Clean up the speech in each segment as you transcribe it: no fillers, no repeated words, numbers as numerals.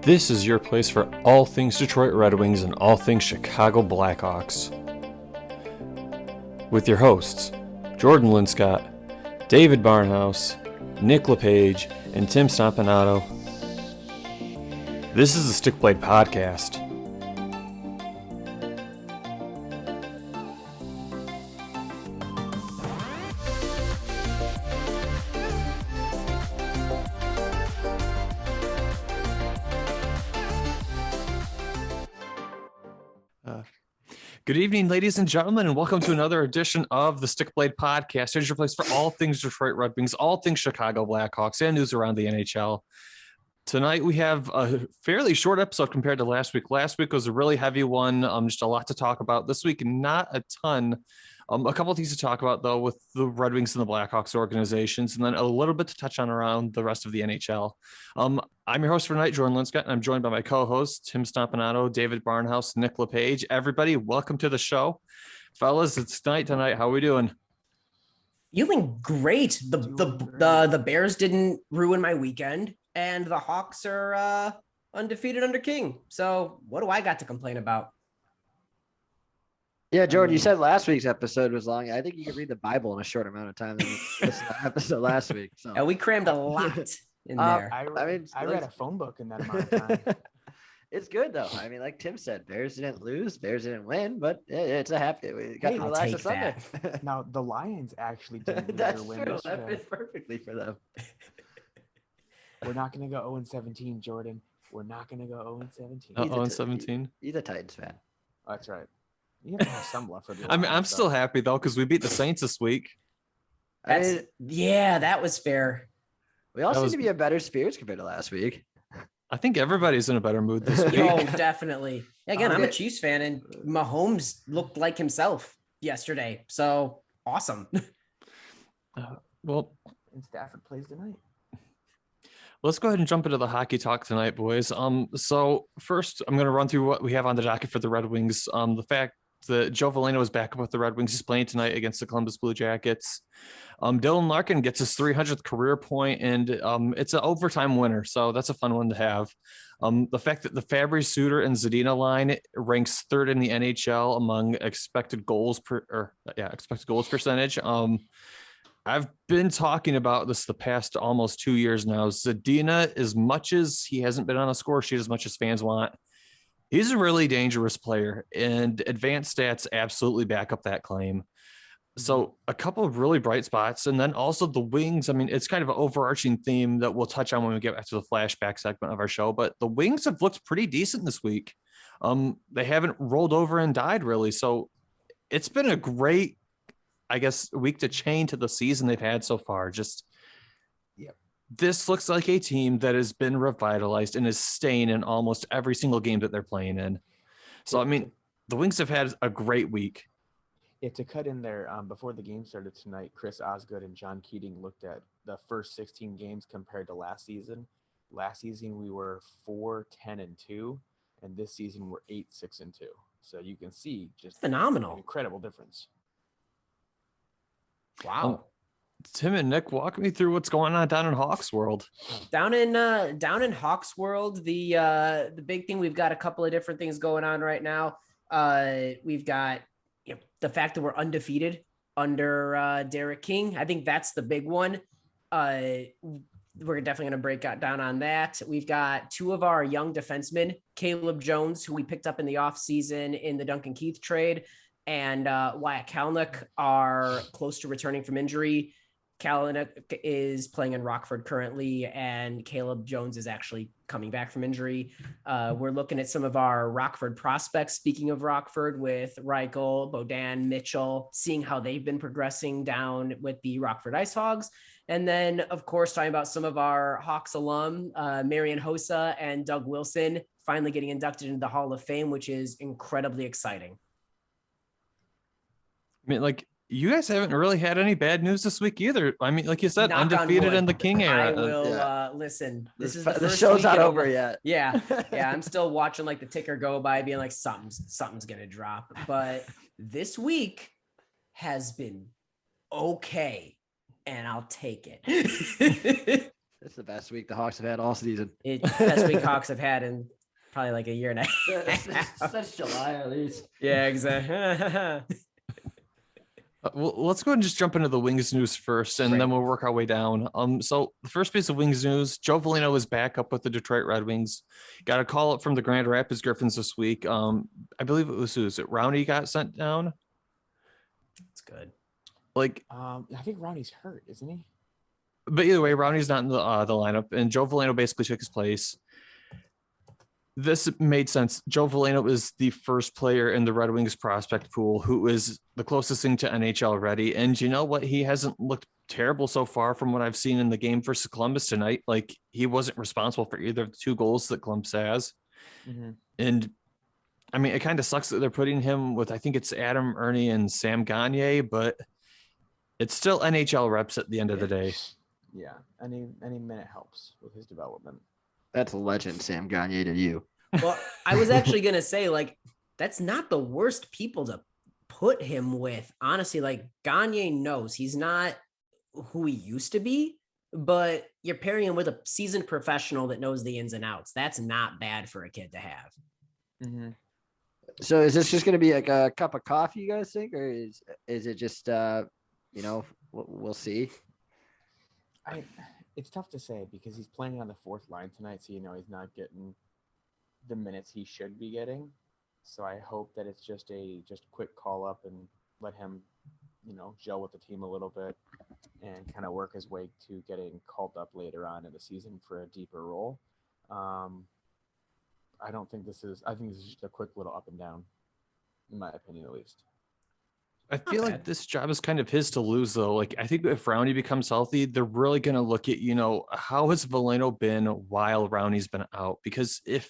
This is your place for all things Detroit Red Wings and all things Chicago Blackhawks. With your hosts, Jordan Linscott, David Barnhouse, Nick LePage, and Tim Stompanato. This is the Stick Blade Podcast. Good evening, ladies and gentlemen, and welcome to another edition of the Stick Blade Podcast. Here's your place for all things Detroit Red Wings, all things Chicago Blackhawks, and news around the NHL. Tonight we have a fairly short episode compared to last week. Last week was a really heavy one, just a lot to talk about. This week, not a ton. A couple of things to talk about, though, with the Red Wings and the Blackhawks organizations, and then a little bit to touch on around the rest of the NHL. I'm your host for tonight, Jordan Linscott, and I'm joined by my co-hosts, Tim Stompanato, David Barnhouse, Nick LePage. Everybody, welcome to the show. Fellas, it's night tonight. How are we doing? Feeling great. The Bears didn't ruin my weekend, and the Hawks are undefeated under King. So what do I got to complain about? Yeah, Jordan, you said last week's episode was long. I think you could read the Bible in a short amount of time than this episode last week. So And we crammed a lot in there. I read a phone book in that amount of time. It's good though. I mean, like Tim said, Bears didn't lose, Bears didn't win, but it's a happy. We got to relax on Sunday. Now the Lions actually didn't That's win. true. That fits perfectly for them. We're not going to go 0-17, Jordan. We're not going to go 0-17. 0-17. He's a Titans fan. Oh, that's right. You have to have some love for the I mean, Lions, I'm still happy, though, because we beat the Saints this week. That was fair. We all seem to be in better spirits compared to last week. I think everybody's in a better mood this week. Oh, definitely. Again, I'm a Chiefs fan, and Mahomes looked like himself yesterday. So awesome. Well, and Stafford plays tonight. let's go ahead and jump into the hockey talk tonight, boys. So first, I'm going to run through what we have on the docket for the Red Wings. The fact that Joe Veleno is back up with the Red Wings. He's playing tonight against the Columbus Blue Jackets. Dylan Larkin gets his 300th career point, and it's an overtime winner, so that's a fun one to have. The fact that the Fabry, Suter, and Zadina line ranks third in the NHL among expected goals percentage. I've been talking about this the past almost 2 years now. Zadina, as much as he hasn't been on a score sheet as much as fans want, he's a really dangerous player, and advanced stats absolutely back up that claim. So a couple of really bright spots, and then also the Wings. I mean, it's kind of an overarching theme that we'll touch on when we get back to the flashback segment of our show, but the Wings have looked pretty decent this week. They haven't rolled over and died, really. So it's been a great, I guess, week to chain to the season they've had so far. This looks like a team that has been revitalized and is staying in almost every single game that they're playing in. So, I mean, the Wings have had a great week. Yeah, to cut in there, before the game started tonight, Chris Osgood and John Keating looked at the first 16 games compared to last season. Last season, we were 4-10-2, and this season we're 8-6-2. So you can see just phenomenal, an incredible difference. Wow. Tim and Nick, walk me through what's going on down in Hawks World. Down in Hawks World, the big thing, we've got a couple of different things going on right now. We've got the fact that we're undefeated under Derek King. I think that's the big one. We're definitely going to break down on that. We've got two of our young defensemen, Caleb Jones, who we picked up in the offseason in the Duncan Keith trade, and Wyatt Kalnick are close to returning from injury. Kalnick is playing in Rockford currently, and Caleb Jones is actually coming back from injury. We're looking at some of our Rockford prospects. Speaking of Rockford, with Reichel, Bodan, Mitchell, seeing how they've been progressing down with the Rockford Ice Hogs. And then, of course, talking about some of our Hawks alum, Marian Hossa and Doug Wilson, finally getting inducted into the Hall of Fame, which is incredibly exciting. I mean, like, you guys haven't really had any bad news this week either. I mean, like you said, undefeated in the King era. I will listen. This is the show's not over yet. Yeah. I'm still watching like the ticker go by, being like something's gonna drop. But this week has been okay, and I'll take it. It's the best week the Hawks have had all season. It's the best week Hawks have had in probably like a year and a half. Since July, at least. Yeah, exactly. Well, let's go ahead and just jump into the Wings news first, and then we'll work our way down. So the first piece of Wings news: Joe Veleno is back up with the Detroit Red Wings. Got a call up from the Grand Rapids Griffins this week. I believe it was Rowney got sent down. That's good. Like, I think Ronnie's hurt, isn't he? But either way, Rowney's not in the lineup, and Joe Veleno basically took his place. This made sense. Joe Veleno is the first player in the Red Wings prospect pool who is the closest thing to NHL ready. And you know what? He hasn't looked terrible so far from what I've seen in the game versus Columbus tonight. Like, he wasn't responsible for either of the 2 goals that Columbus has. Mm-hmm. And I mean, it kind of sucks that they're putting him with, I think it's Adam Ernie and Sam Gagne, but it's still NHL reps at the end of the day. Yeah. Any minute helps with his development. That's a legend, Sam Gagne, to you. Well, I was actually going to say, like, that's not the worst people to put him with. Honestly, like, Gagne knows he's not who he used to be, but you're pairing him with a seasoned professional that knows the ins and outs. That's not bad for a kid to have. Mm-hmm. So is this just going to be like a cup of coffee, you guys think? Or is it just, we'll see? It's tough to say because he's playing on the 4th line tonight. So, he's not getting the minutes he should be getting. So I hope that it's just quick call up and let him, gel with the team a little bit and kind of work his way to getting called up later on in the season for a deeper role. I think this is just a quick little up and down, in my opinion, at least. I feel like this job is kind of his to lose, though. Like, I think if Rowney becomes healthy, they're really going to look at, how has Veleno been while Rowney's been out? Because if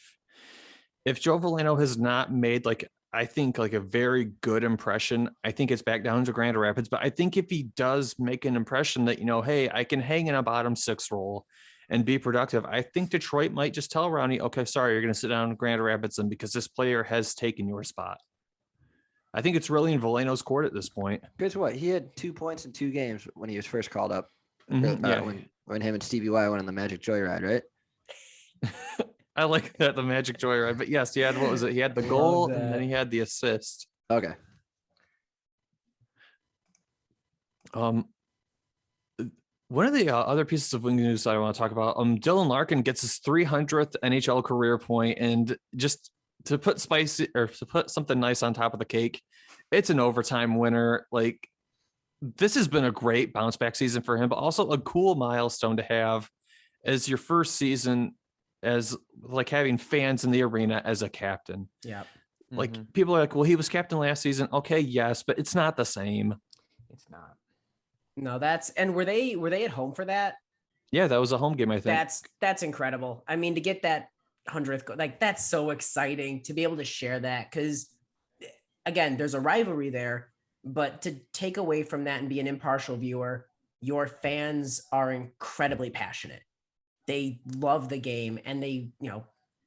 Joe Veleno has not made, I think a very good impression, I think it's back down to Grand Rapids. But I think if he does make an impression that, hey, I can hang in a bottom 6 role and be productive, I think Detroit might just tell Rowney, okay, sorry, you're going to sit down in Grand Rapids and because this player has taken your spot. I think it's really in Veleno's court at this point. Guess what? He had 2 points in 2 games when he was first called up. Mm-hmm. When him and Stevie Y went on the Magic Joyride, right? I like that, the Magic Joyride. But yes, he had, what was it? He had the goal and then he had the assist. Okay. One of the other pieces of Wings news I want to talk about, Dylan Larkin gets his 300th NHL career point, and just to put something nice on top of the cake, it's an overtime winner. Like, this has been a great bounce back season for him, but also a cool milestone to have as your first season as having fans in the arena as a captain. Yeah. Like, people are like, well, he was captain last season. Okay. Yes, but it's not the same. It's not. No, were they at home for that? Yeah, that was a home game, I think. That's incredible. I mean, to get that 100th goal, that's so exciting to be able to share that, because again, there's a rivalry there, but to take away from that and be an impartial viewer, your fans are incredibly passionate. They love the game, and they,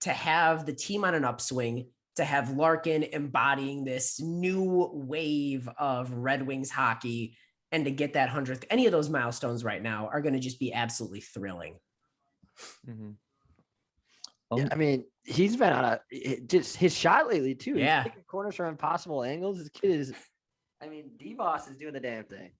to have the team on an upswing, to have Larkin embodying this new wave of Red Wings hockey, and to get that 100th, any of those milestones right now are going to just be absolutely thrilling. Mm-hmm. Yeah, I mean, he's been on just his shot lately too. Yeah, he's taking corners from impossible angles. This kid is, I mean, D-Boss is doing the damn thing.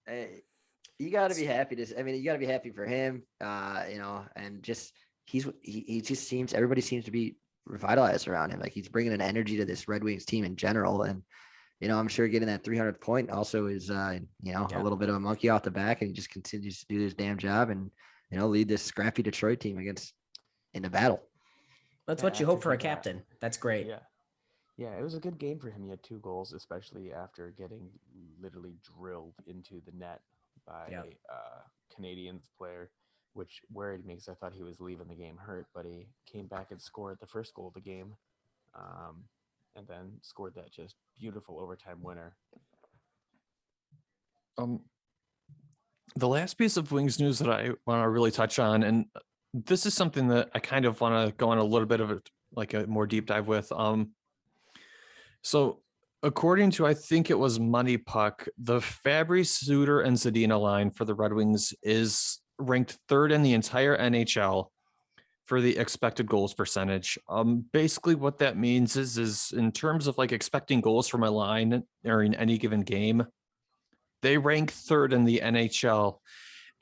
You got to be happy you got to be happy for him. And just he just seems, everybody seems to be revitalized around him. Like, he's bringing an energy to this Red Wings team in general, and I'm sure getting that 300th point also is a little bit of a monkey off the back, and he just continues to do his damn job and lead this scrappy Detroit team in the battle. That's what you hope for a captain. That's great. Yeah, it was a good game for him. He had 2 goals, especially after getting literally drilled into the net by a Canadiens player, which worried me because I thought he was leaving the game hurt, but he came back and scored the first goal of the game, and then scored that just beautiful overtime winner. The last piece of Wings news that I want to really touch on, and this is something that I kind of want to go on a little bit of a more deep dive with. So according to, I think it was Money Puck, the Fabry, Suter, and Zadina line for the Red Wings is ranked third in the entire NHL for the expected goals percentage. Basically what that means is in terms of like expecting goals from a line during any given game, they rank third in the NHL.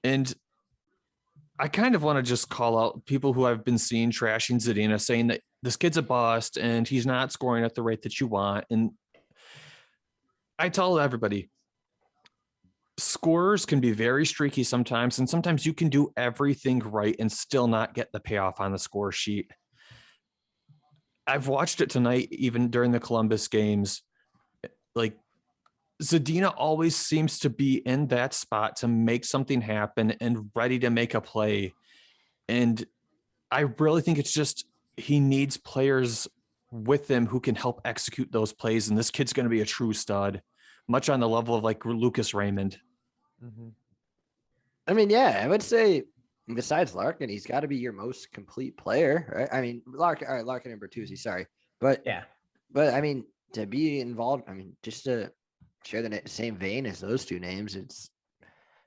And I kind of want to just call out people who I've been seeing trashing Zadina, saying that this kid's a bust and he's not scoring at the rate that you want. And I tell everybody, scorers can be very streaky sometimes, and sometimes you can do everything right and still not get the payoff on the score sheet. I've watched it tonight, even during the Columbus games. Like, Zadina always seems to be in that spot to make something happen and ready to make a play. And I really think it's just he needs players with him who can help execute those plays. And this kid's going to be a true stud, much on the level of like Lucas Raymond. Mm-hmm. I mean, yeah, I would say besides Larkin, he's got to be your most complete player, right? I mean, Larkin and Bertuzzi, sorry. But I mean, to be involved, I mean, just to share the same vein as those two names, it's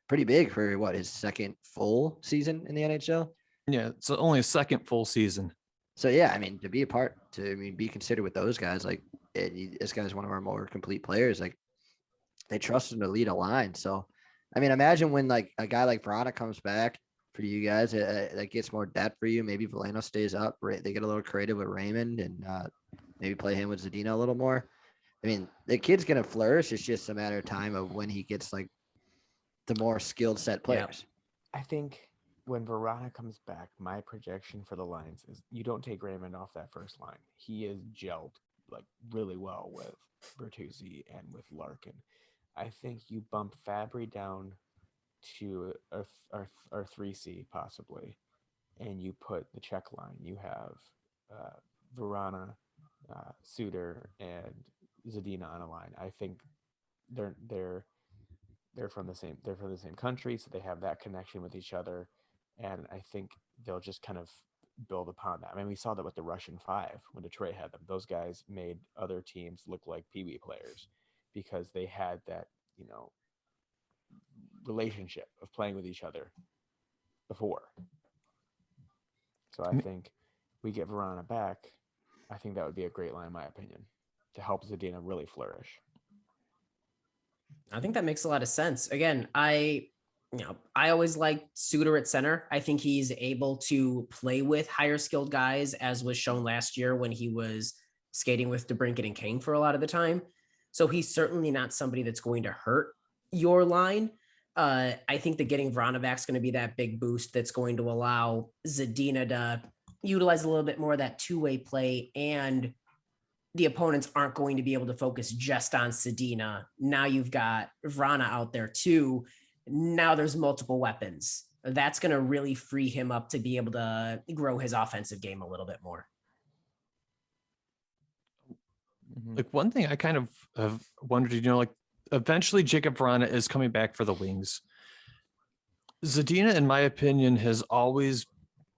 pretty big for what, his second full season in the NHL? Yeah, it's only a second full season. So yeah, I mean, to be be considered with those guys, like this guy's one of our more complete players. Like they trust him to lead a line. So, I mean, imagine when like a guy like Vrana comes back for you guys, that gets more depth for you. Maybe Veleno stays up. Right? They get a little creative with Raymond and maybe play him with Zadina a little more. I mean, the kid's gonna flourish. It's just a matter of time of when he gets like the more skilled set players. I think when Verona comes back, my projection for the Lions is you don't take Raymond off that first line. He is gelled like really well with Bertuzzi and with Larkin. I think you bump Fabry down to our 3C possibly, and you put the check line. You have Verona, Suter, and Zadina on a line. I think they're from the same country, so they have that connection with each other, and I think they'll just kind of build upon that. I mean, we saw that with the Russian Five when Detroit had them. Those guys made other teams look like Pee-wee players because they had that, relationship of playing with each other before. So I think we get Verona back. I think that would be a great line, in my opinion, to help Zadina really flourish. I think that makes a lot of sense. Again, I always like Suter at center. I think he's able to play with higher skilled guys, as was shown last year when he was skating with DeBrincat and Kane for a lot of the time. So he's certainly not somebody that's going to hurt your line. I think that getting Vrana back is going to be that big boost that's going to allow Zadina to utilize a little bit more of that two-way play, and the opponents aren't going to be able to focus just on Zadina. Now you've got Vrana out there too. Now there's multiple weapons. That's going to really free him up to be able to grow his offensive game a little bit more. Like one thing I kind of have wondered, like eventually Jacob Vrana is coming back for the Wings. Zadina, in my opinion, has always,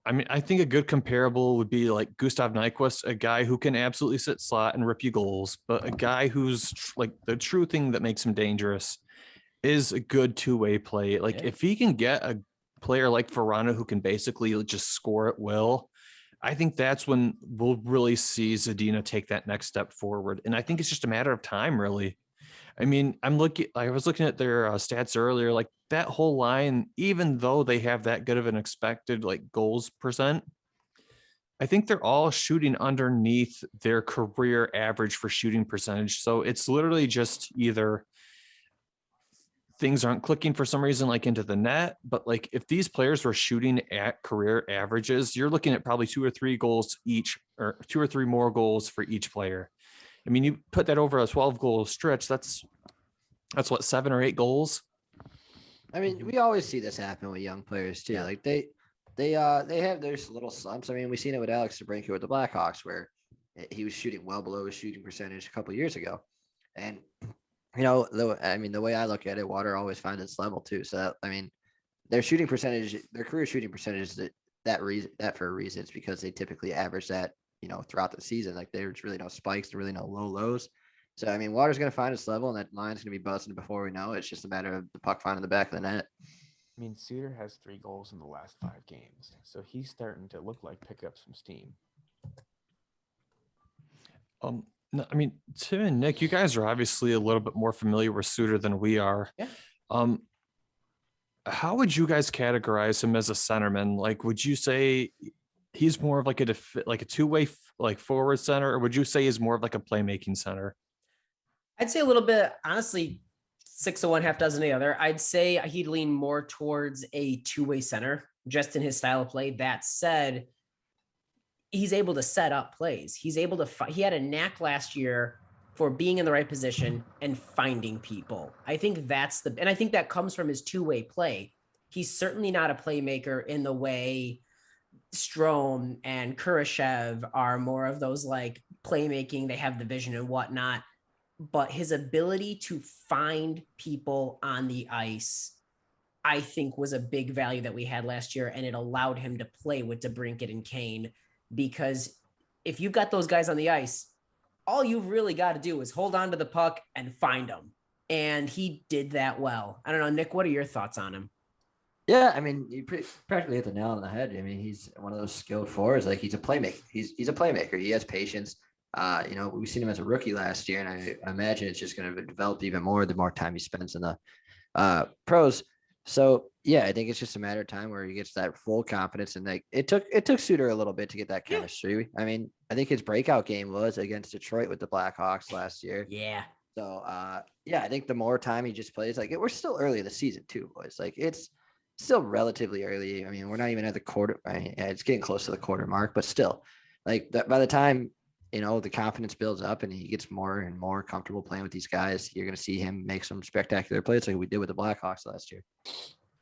I think a good comparable would be like Gustav Nyquist, a guy who can absolutely sit slot and rip you goals, but a guy who's like the true thing that makes him dangerous is a good two-way play. Like if he can get a player like Vrana who can basically just score at will, I think that's when we'll really see Zadina take that next step forward. And I think it's just a matter of time, really. I was looking at their stats earlier, like that whole line, even though they have that good of an expected like goals percent, I think they're all shooting underneath their career average for shooting percentage. So it's literally just either things aren't clicking for some reason, like into the net, but like if these players were shooting at career averages, you're looking at probably 2 or 3 goals each, or 2 or 3 more goals for each player. I mean, you put that over a 12-goal stretch, that's what, 7 or 8 goals. I mean, we always see this happen with young players too. Like they have their little slumps. I mean, we've seen it with Alex DeBrincat with the Blackhawks, where he was shooting well below his shooting percentage a couple of years ago. And the way I look at it, water always finds its level too. So their shooting percentage, their career shooting percentage, that for a reason. It's because they typically average that throughout the season. Like there's really no spikes, there's really no low lows. So water's going to find its level, and that line's going to be busting before we know it. It's just a matter of the puck finding the back of the net. I mean, Suter has 3 goals in the last 5 games, so he's starting to look like pick up some steam. No, I mean, Tim and Nick, you guys are obviously a little bit more familiar with Suter than we are. Yeah. How would you guys categorize him as a centerman? Like, would you say he's more of like like a two-way like forward center, or would you say he's more of like a playmaking center? I'd say a little bit, honestly, 6 of one, half dozen of the other. I'd say he'd lean more towards a two-way center, just in his style of play. That said, he's able to set up plays. He's able to, he had a knack last year for being in the right position and finding people. I think and I think that comes from his two-way play. He's certainly not a playmaker in the way Strome and Kurashev are more of those like playmaking. They have the vision and whatnot, but his ability to find people on the ice, I think, was a big value that we had last year, and it allowed him to play with DeBrincat and Kane, because if you've got those guys on the ice, all you've really got to do is hold on to the puck and find them. And he did that well. I don't know, Nick, what are your thoughts on him? Yeah, I mean, you practically hit the nail on the head. I mean, he's one of those skilled forwards. Like, he's a playmaker. He's a playmaker. He has patience. We've seen him as a rookie last year, and I imagine it's just going to develop even more the more time he spends in the pros. So yeah, I think it's just a matter of time where he gets that full confidence. And like it took Suter a little bit to get that chemistry. I mean, I think his breakout game was against Detroit with the Blackhawks last year. Yeah. So yeah, I think the more time he just plays, like we're still early in the season too, boys. Like it's still relatively early. I mean, we're not even at the quarter. I mean, it's getting close to the quarter mark, but still, like by the time the confidence builds up and he gets more and more comfortable playing with these guys, you're going to see him make some spectacular plays like we did with the Blackhawks last year.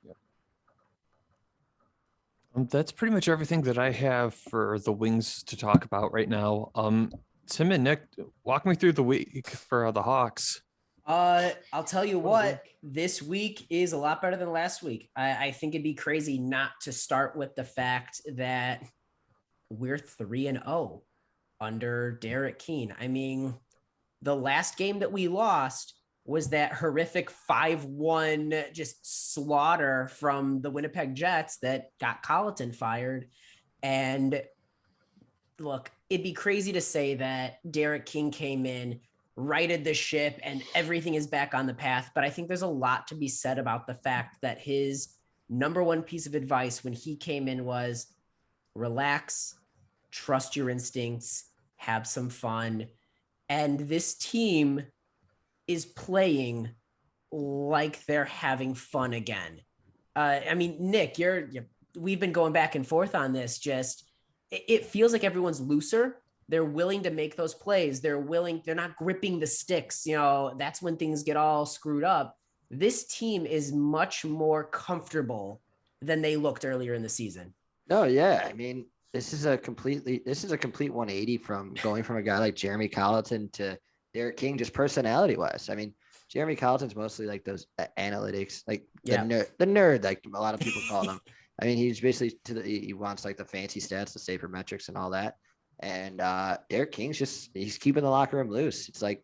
Yep. That's pretty much everything that I have for the Wings to talk about right now. Tim and Nick, walk me through the week for the Hawks. I'll tell you what, this week is a lot better than last week. I think it'd be crazy not to start with the fact that we're 3-0 under Derek Keene. I mean, the last game that we lost was that horrific 5-1 just slaughter from the Winnipeg Jets that got Colleton fired. And look, it'd be crazy to say that Derek King came in, righted the ship, and everything is back on the path. But I think there's a lot to be said about the fact that his number one piece of advice when he came in was relax, trust your instincts, have some fun. And this team is playing like they're having fun again. I mean, Nick, we've been going back and forth on this. Just it feels like everyone's looser. They're willing to make those plays. They're not gripping the sticks. That's when things get all screwed up. This team is much more comfortable than they looked earlier in the season. Oh yeah. I mean, this is a complete 180 from going from a guy like Jeremy Colleton to Derek King, just personality wise. I mean, Jeremy Colleton's mostly like those analytics, like the nerd, like a lot of people call him. I mean, he's basically he wants like the fancy stats, the safer metrics and all that. And Derek King's he's keeping the locker room loose. It's like,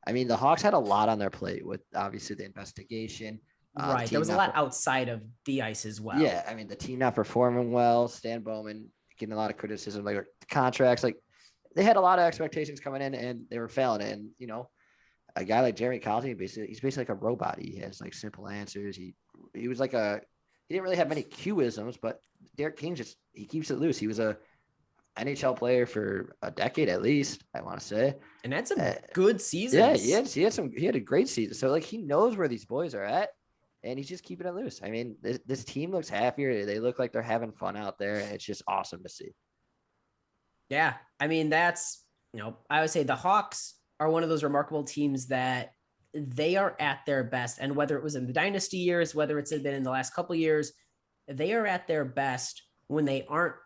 I mean, the Hawks had a lot on their plate with obviously the investigation. Right. There was a lot outside of the ice as well. Yeah. I mean, the team not performing well, Stan Bowman getting a lot of criticism, like contracts, like they had a lot of expectations coming in and they were failing. And, a guy like Jeremy Colleton, he's basically like a robot. He has like simple answers. He was like he didn't really have many Q-isms, but Derek King he keeps it loose. He was a NHL player for a decade at least, I want to say. And that's a good season. Yeah, he had a great season. So like he knows where these boys are at and he's just keeping it loose. I mean, this team looks happier. They look like they're having fun out there and it's just awesome to see. Yeah. I mean, that's, I would say the Hawks are one of those remarkable teams that they are at their best. And whether it was in the dynasty years, whether it's been in the last couple of years, they are at their best when they aren't,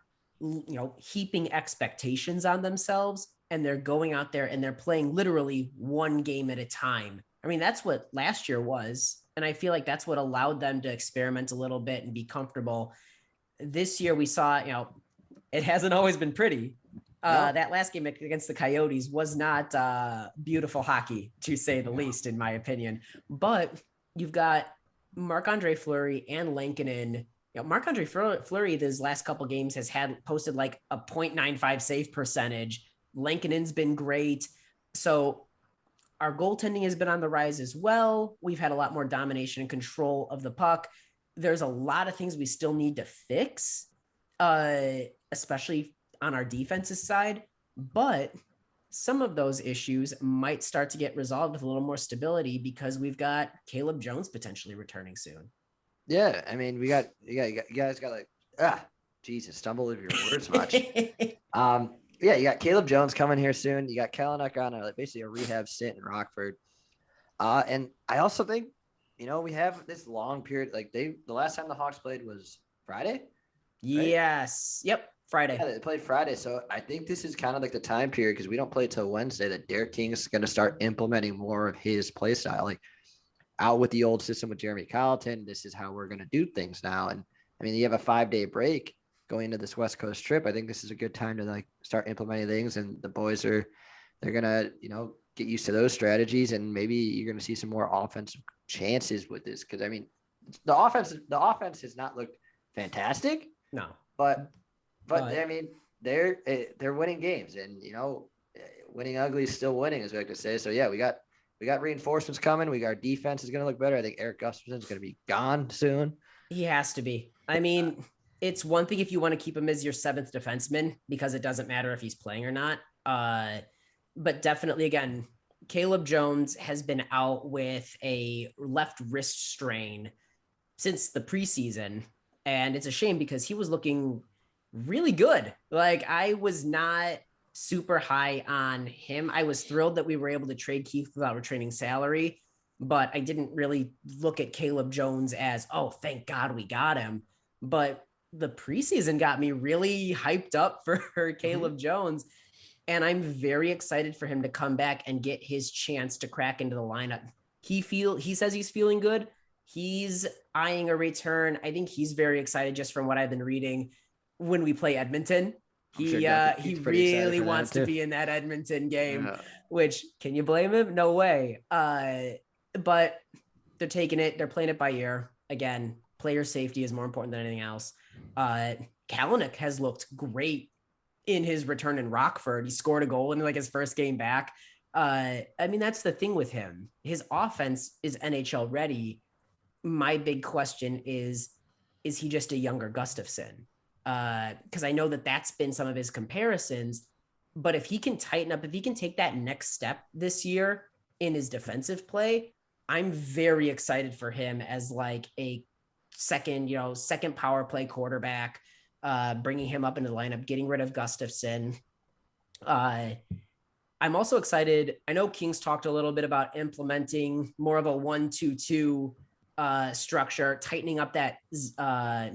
heaping expectations on themselves and they're going out there and they're playing literally one game at a time. I mean, that's what last year was. And I feel like that's what allowed them to experiment a little bit and be comfortable. This year we saw, it hasn't always been pretty. That last game against the Coyotes was not beautiful hockey, to say the least, in my opinion. But you've got Marc-Andre Fleury and Lankinen. Marc-Andre Fleury, his last couple games has posted like a .95 save percentage. Lankinen's been great. So our goaltending has been on the rise as well. We've had a lot more domination and control of the puck. There's a lot of things we still need to fix, especially on our defensive side. But some of those issues might start to get resolved with a little more stability because we've got Caleb Jones potentially returning soon. Yeah, I mean, you guys got like Jesus, stumble over your words much. Yeah, you got Caleb Jones coming here soon. You got Kalanick on basically a rehab stint in Rockford. And I also think, we have this long period. Like the last time the Hawks played was Friday. Right? Yes. Yep. Friday. Yeah, they played Friday. So I think this is kind of like the time period because we don't play till Wednesday that Derek King is going to start implementing more of his play style. Like out with the old system with Jeremy Colleton, this is how we're going to do things now. And I mean, you have a 5-day break going into this West Coast trip. I think this is a good time to like start implementing things, and the boys they're going to, get used to those strategies, and maybe you're going to see some more offensive chances with this. Cause I mean, the offense has not looked fantastic. No, but I mean, they're winning games, and winning ugly is still winning, as we like to say. So yeah, we got reinforcements coming. Our defense is going to look better. I think Eric Gustafson is going to be gone soon. He has to be. I mean, it's one thing if you want to keep him as your 7th defenseman because it doesn't matter if he's playing or not. But definitely, again, Caleb Jones has been out with a left wrist strain since the preseason. And it's a shame because he was looking really good. Like, I was not super high on him. I was thrilled that we were able to trade Keith without retraining salary, but I didn't really look at Caleb Jones as, oh, thank God we got him. But the preseason got me really hyped up for Caleb Jones. And I'm very excited for him to come back and get his chance to crack into the lineup. He says he's feeling good. He's eyeing a return. I think he's very excited just from what I've been reading when we play Edmonton. He really wants to be in that Edmonton game, which can you blame him? No way. But they're taking it. They're playing it by ear. Again, player safety is more important than anything else. Kalanick has looked great in his return in Rockford. He scored a goal in like his first game back. I mean, that's the thing with him. His offense is NHL ready. My big question is he just a younger Gustafson? Because I know that's been some of his comparisons, but if he can tighten up, if he can take that next step this year in his defensive play, I'm very excited for him as like a second power play quarterback, bringing him up into the lineup, getting rid of Gustafson. I'm also excited. I know King's talked a little bit about implementing more of a 1-2-2 structure, tightening up that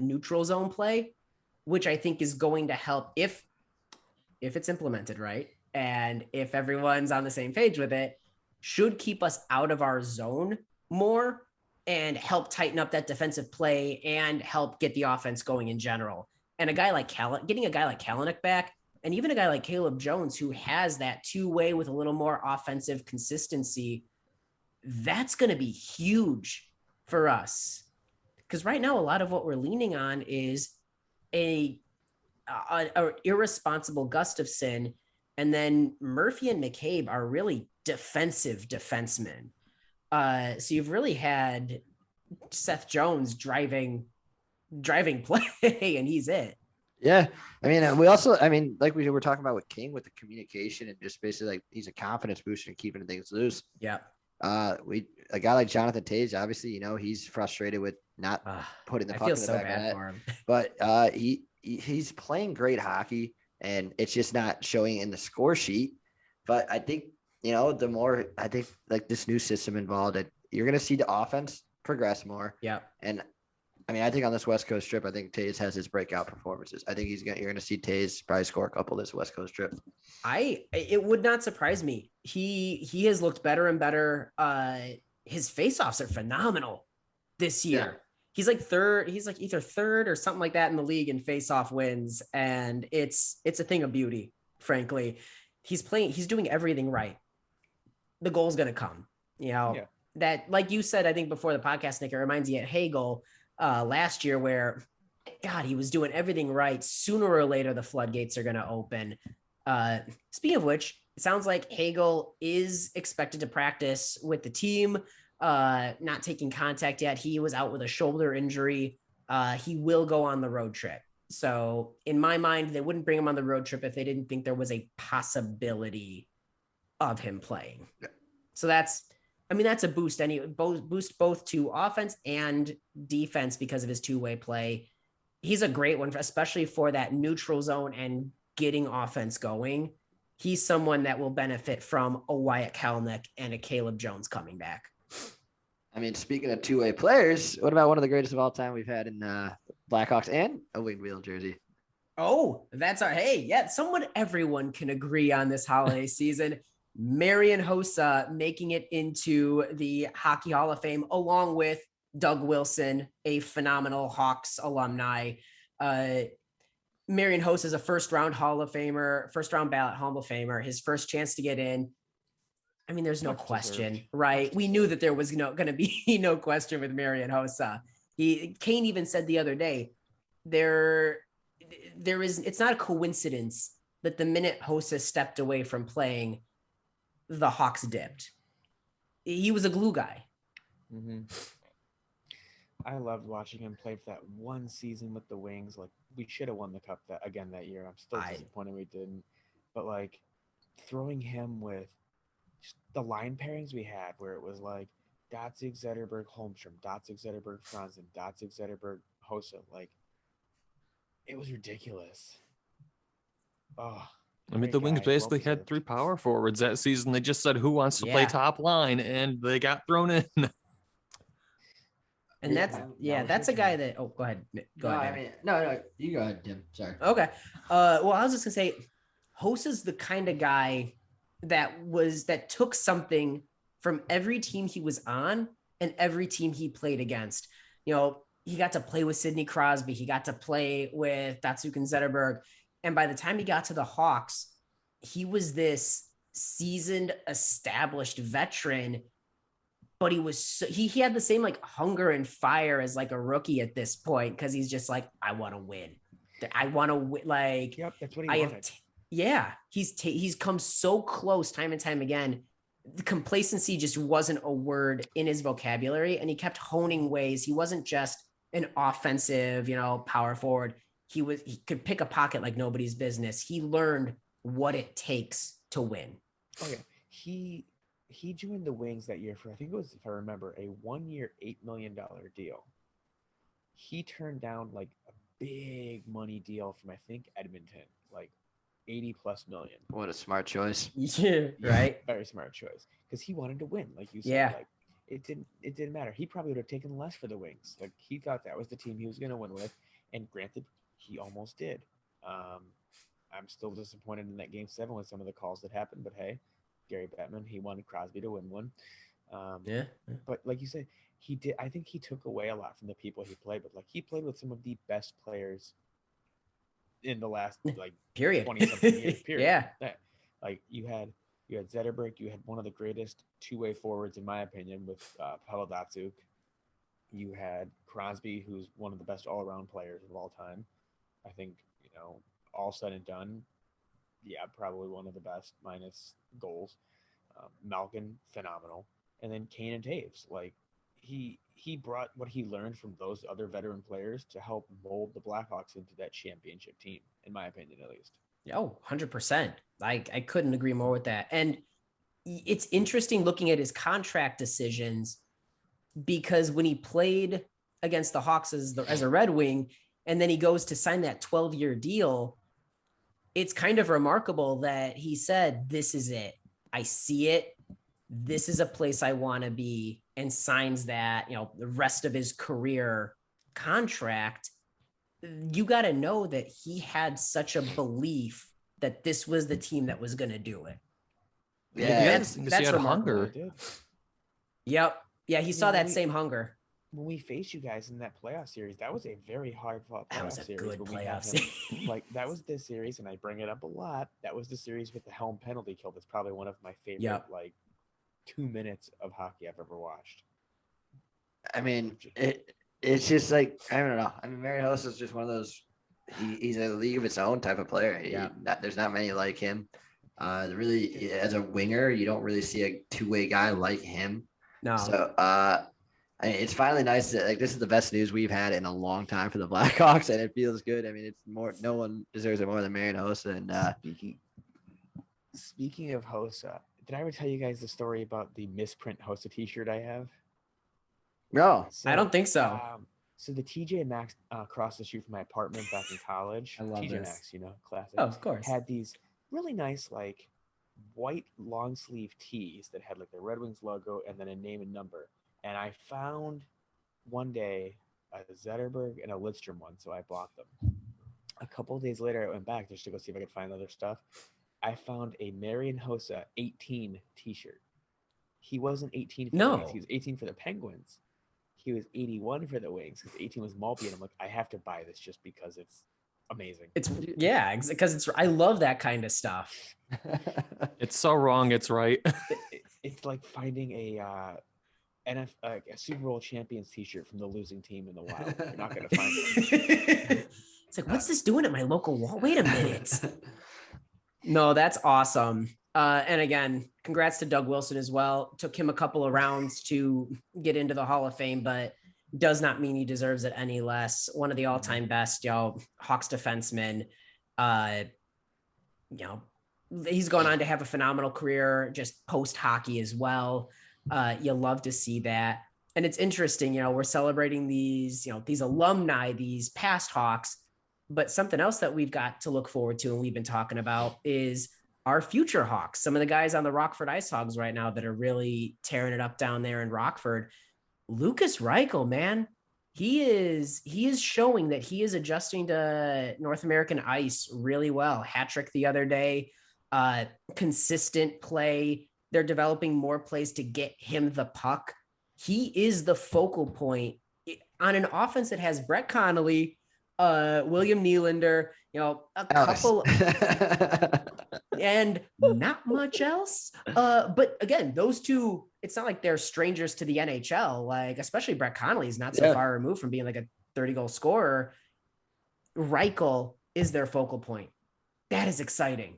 neutral zone play, which I think is going to help if it's implemented right. And if everyone's on the same page with it, should keep us out of our zone more and help tighten up that defensive play and help get the offense going in general. And getting a guy like Kalanick back, and even a guy like Caleb Jones, who has that two-way with a little more offensive consistency, that's going to be huge for us. Because right now, a lot of what we're leaning on is a irresponsible Gustafson, and then Murphy and McCabe are really defensive defensemen. So you've really had Seth Jones driving play, and he's it. Yeah. I mean, like we were talking about with King, with the communication and just basically like he's a confidence booster and keeping things loose. Yeah. A guy like Jonathan Toews, obviously, he's frustrated with not putting the puck in the back of the net. For him. But he's playing great hockey, and it's just not showing in the score sheet. But I think, the more I think like this new system involved, you're going to see the offense progress more. Yeah. And I mean, I think on this West Coast trip, I think Toews has his breakout performances. I think you're going to see Toews probably score a couple this West Coast trip. It would not surprise me. He has looked better and better. His faceoffs are phenomenal this year. Yeah. He's like third. He's like either third or something like that in the league in faceoff wins. And it's a thing of beauty, frankly. He's doing everything right. The goal's going to come, that, like you said, I think before the podcast, Nick, it reminds you of Hagel last year where, God, he was doing everything right. Sooner or later, the floodgates are going to open. Speaking of which, it sounds like Hagel is expected to practice with the team, not taking contact yet. He was out with a shoulder injury. He will go on the road trip. So in my mind, they wouldn't bring him on the road trip if they didn't think there was a possibility of him playing. So that's a boost. Boost both to offense and defense because of his two-way play. He's a great one, especially for that neutral zone and getting offense going. He's someone that will benefit from a Wyatt Kalnick and a Caleb Jones coming back. I mean, speaking of two-way players, what about one of the greatest of all time we've had in Blackhawks and a winged wheel jersey? Oh, that's everyone can agree on this holiday season. Marian Hossa making it into the Hockey Hall of Fame, along with Doug Wilson, a phenomenal Hawks alumni. Marian Hossa is a first-round ballot Hall of Famer. His first chance to get in. I mean, there's no question, right? We knew that there was going to be no question with Marian Hossa. Kane even said the other day, it's not a coincidence that the minute Hossa stepped away from playing, the Hawks dipped. He was a glue guy. Mm-hmm. I loved watching him play for that one season with the Wings. Like, we should have won the cup that year. I'm still disappointed we didn't. But like, throwing him with just the line pairings we had, where it was like Datsig, Zetterberg, Holmstrom, Datsig, Zetterberg, Franzen, Datsig, Zetterberg, Hossa. Like, it was ridiculous. Oh, I mean, the Wings basically had three power forwards that season. They just said, who wants to play top line? And they got thrown in. And that's a guy that, go ahead. Go ahead. No, you go ahead, Tim. Sorry. Okay. Well, I was just gonna say, Hosa's the kind of guy that took something from every team he was on and every team he played against. You know, he got to play with Sidney Crosby. He got to play with Datsuk and Zetterberg. And by the time he got to the Hawks, he was this seasoned, established veteran, but he had the same like hunger and fire as like a rookie at this point. Cause he's just like, I want to win. I want to win. Like, yep, that's what he wanted. He's come so close time and time again. The complacency just wasn't a word in his vocabulary, and he kept honing ways. He wasn't just an offensive, power forward. He could pick a pocket like nobody's business. He learned what it takes to win. Oh yeah. He joined the Wings that year for, I think it was, if I remember, a 1-year, $8 million deal. He turned down like a big money deal from, I think, Edmonton, like 80+ million. What a smart choice. Yeah, right. Very smart choice. Because he wanted to win, like you said. Yeah. Like, it didn't matter. He probably would have taken less for the Wings. Like, he thought that was the team he was going to win with. And granted, he almost did. I'm still disappointed in that Game 7 with some of the calls that happened, but hey, Gary Bettman, he wanted Crosby to win one. But like you said, he did. I think he took away a lot from the people he played with. Like, he played with some of the best players in the last period 20-something years. Period. Yeah. Like, you had Zetterberg. You had one of the greatest two-way forwards, in my opinion, with Pavel Datsuk. You had Crosby, who's one of the best all-around players of all time. I think, all said and done, yeah, probably one of the best minus goals. Malkin, phenomenal. And then Kane and Taves. Like, he brought what he learned from those other veteran players to help mold the Blackhawks into that championship team, in my opinion, at least. Oh, 100%. I couldn't agree more with that. And it's interesting looking at his contract decisions, because when he played against the Hawks as a Red Wing, and then he goes to sign that 12-year deal, it's kind of remarkable that he said, this is it. I see it. This is a place I want to be, and signs that, the rest of his career contract. You got to know that he had such a belief that this was the team that was going to do it. Yeah, that's hunger. Yep. Yeah, he saw that same hunger. When we faced you guys in that playoff series, that was a very hard-fought playoff series. That was a good playoff series. Like, that was the series, and I bring it up a lot. That was the series with the helm penalty kill. That's probably one of my favorite, 2 minutes of hockey I've ever watched. I mean, it's just like, I don't know. I mean, Marian Hossa is just one of those. He's a league of its own type of player. There's not many like him. Really, as a winger, you don't really see a two-way guy like him. No. So, it's finally nice that this is the best news we've had in a long time for the Blackhawks, and it feels good. I mean, it's more. No one deserves it more than Marian Hossa. And speaking of Hossa, did I ever tell you guys the story about the misprint Hossa T-shirt I have? no, I don't think so. So the TJ Maxx across the street from my apartment back in college, I love TJ this. Maxx, classic. Oh, of course. Had these really nice white long sleeve tees that had the Red Wings logo and then a name and number. And I found one day a Zetterberg and a Lidstrom one, so I bought them. A couple of days later, I went back just to go see if I could find other stuff. I found a Marian Hossa 18 T-shirt. He wasn't 18 for the Wings. He was 18 for the Penguins. He was 81 for the Wings because 18 was Maltby, and I'm like, I have to buy this just because it's amazing. Because I love that kind of stuff. It's so wrong. It's right. It's like finding a Super Bowl champions T-shirt from the losing team in the wild. You're not gonna find it. It's like, what's this doing at my local wall? Wait a minute. No, that's awesome. And again, congrats to Doug Wilson as well. Took him a couple of rounds to get into the Hall of Fame, but does not mean he deserves it any less. One of the all-time best, Hawks defensemen. He's gone on to have a phenomenal career just post hockey as well. You love to see that. And it's interesting, we're celebrating these alumni, these past Hawks, but something else that we've got to look forward to and we've been talking about is our future Hawks. Some of the guys on the Rockford Ice Hogs right now that are really tearing it up down there in Rockford. Lucas Reichel, man, he is showing that he is adjusting to North American ice really well. Hat trick the other day, consistent play. They're developing more plays to get him the puck. He is the focal point on an offense that has Brett Connolly, William Nylander, a couple and not much else. But again, those two, it's not like they're strangers to the NHL. Especially Brett Connolly is not so far removed from being a 30-goal scorer. Reichel is their focal point. That is exciting.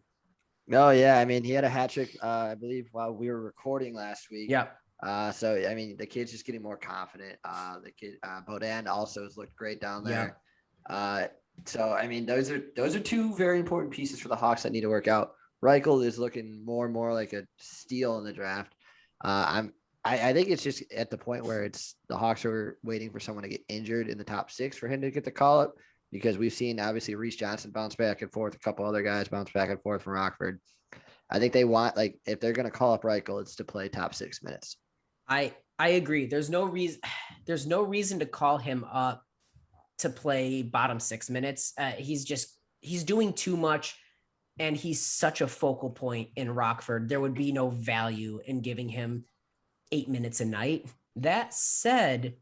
Oh yeah, I mean, he had a hat trick, I believe, while we were recording last week. Yeah. So I mean, the kid's just getting more confident. The kid Beaudin also has looked great down there. So I mean, those are two very important pieces for the Hawks that need to work out. Reichel is looking more and more like a steal in the draft. I think it's just at the point where it's the Hawks are waiting for someone to get injured in the top 6 for him to get the call up, because we've seen obviously Reese Johnson bounce back and forth, a couple other guys bounce back and forth from Rockford. I think they want, if they're going to call up Reichel, it's to play top 6 minutes. I agree. There's no reason to call him up to play bottom 6 minutes. He's doing too much, and he's such a focal point in Rockford. There would be no value in giving him 8 minutes a night. That said,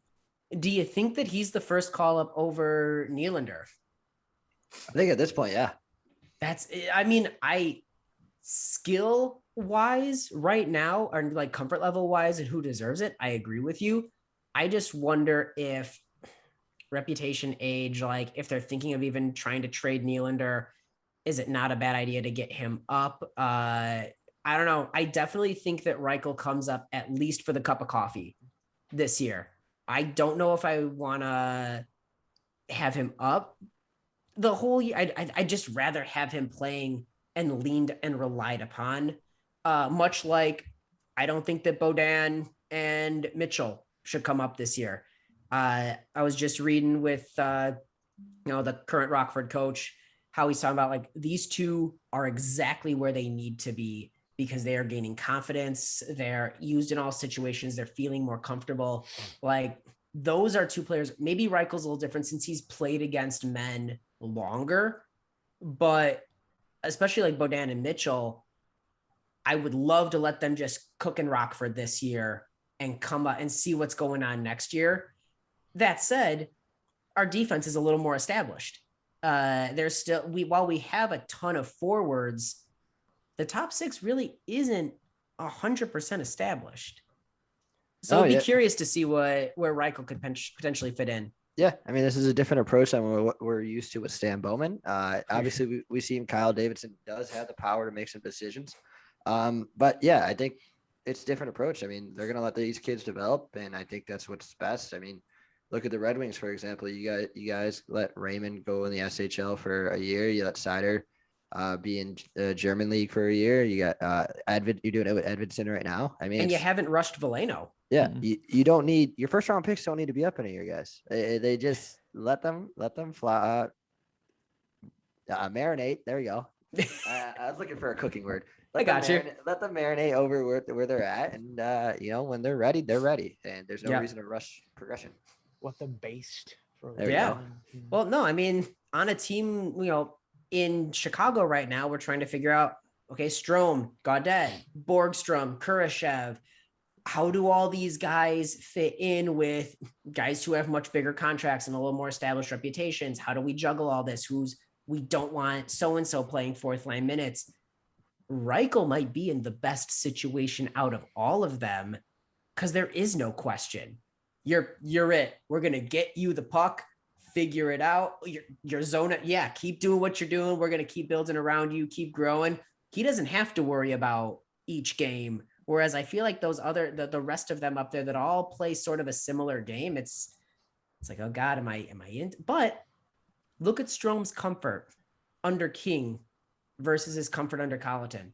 do you think that he's the first call up over Nylander? I think at this point, yeah. Skill wise right now, or comfort level wise and who deserves it, I agree with you. I just wonder if reputation, age, if they're thinking of even trying to trade Nylander, is it not a bad idea to get him up? I don't know. I definitely think that Reichel comes up at least for the cup of coffee this year. I don't know if I want to have him up the whole year. I'd just rather have him playing and leaned and relied upon, much like I don't think that Beaudin and Mitchell should come up this year. I was just reading with, the current Rockford coach, how he's talking about these two are exactly where they need to be because they are gaining confidence. They're used in all situations. They're feeling more comfortable. Those are two players. Maybe Reichel's a little different since he's played against men longer, but especially Beaudin and Mitchell, I would love to let them just cook in Rockford this year and come up and see what's going on next year. That said, our defense is a little more established. While we have a ton of forwards, the top 6 really isn't 100% established. So I'd be curious to see where Reichel could potentially fit in. Yeah, I mean, this is a different approach than what we're used to with Stan Bowman. Obviously, we see him. Kyle Davidson does have the power to make some decisions. But yeah, I think it's a different approach. I mean, they're going to let these kids develop, and I think that's what's best. I mean, look at the Red Wings, for example. You guys let Raymond go in the SHL for a year. You let Seider be in the German league for a year. You got Edvid. You're doing it with Edvidson right now. I mean, and you haven't rushed Veleno. Yeah, you don't need your first round picks. Don't need to be up in a year, guys. They just let them fly. Marinate. There you go. I was looking for a cooking word. I got you. Let them marinate over where they're at, and when they're ready, they're ready, and there's no reason to rush progression. Let them based. Yeah. Well, no, I mean, on a team, in Chicago right now, we're trying to figure out. Okay, Strome, Gaudette, Borgstrom, Kurashev. How do all these guys fit in with guys who have much bigger contracts and a little more established reputations? How do we juggle all this? We don't want so-and-so playing fourth line minutes. Reichel might be in the best situation out of all of them because there is no question. You're it. We're going to get you the puck, figure it out. Your zone. Yeah. Keep doing what you're doing. We're going to keep building around you, keep growing. He doesn't have to worry about each game. Whereas I feel like those the rest of them up there that all play sort of a similar game, it's like, oh God, am I in? But look at Strome's comfort under King versus his comfort under Colleton.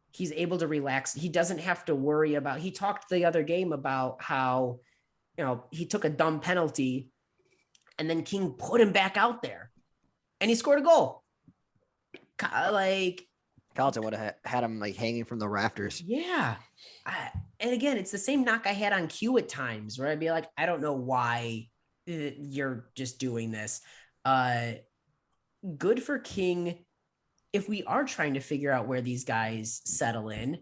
He's able to relax. He doesn't have to worry about, he talked the other game about how, he took a dumb penalty and then King put him back out there and he scored a goal. Like, Colleton would have had him like hanging from the rafters. Yeah. And again, it's the same knock I had on Q at times where I'd be like, I don't know why you're just doing this. Good for King. If we are trying to figure out where these guys settle in,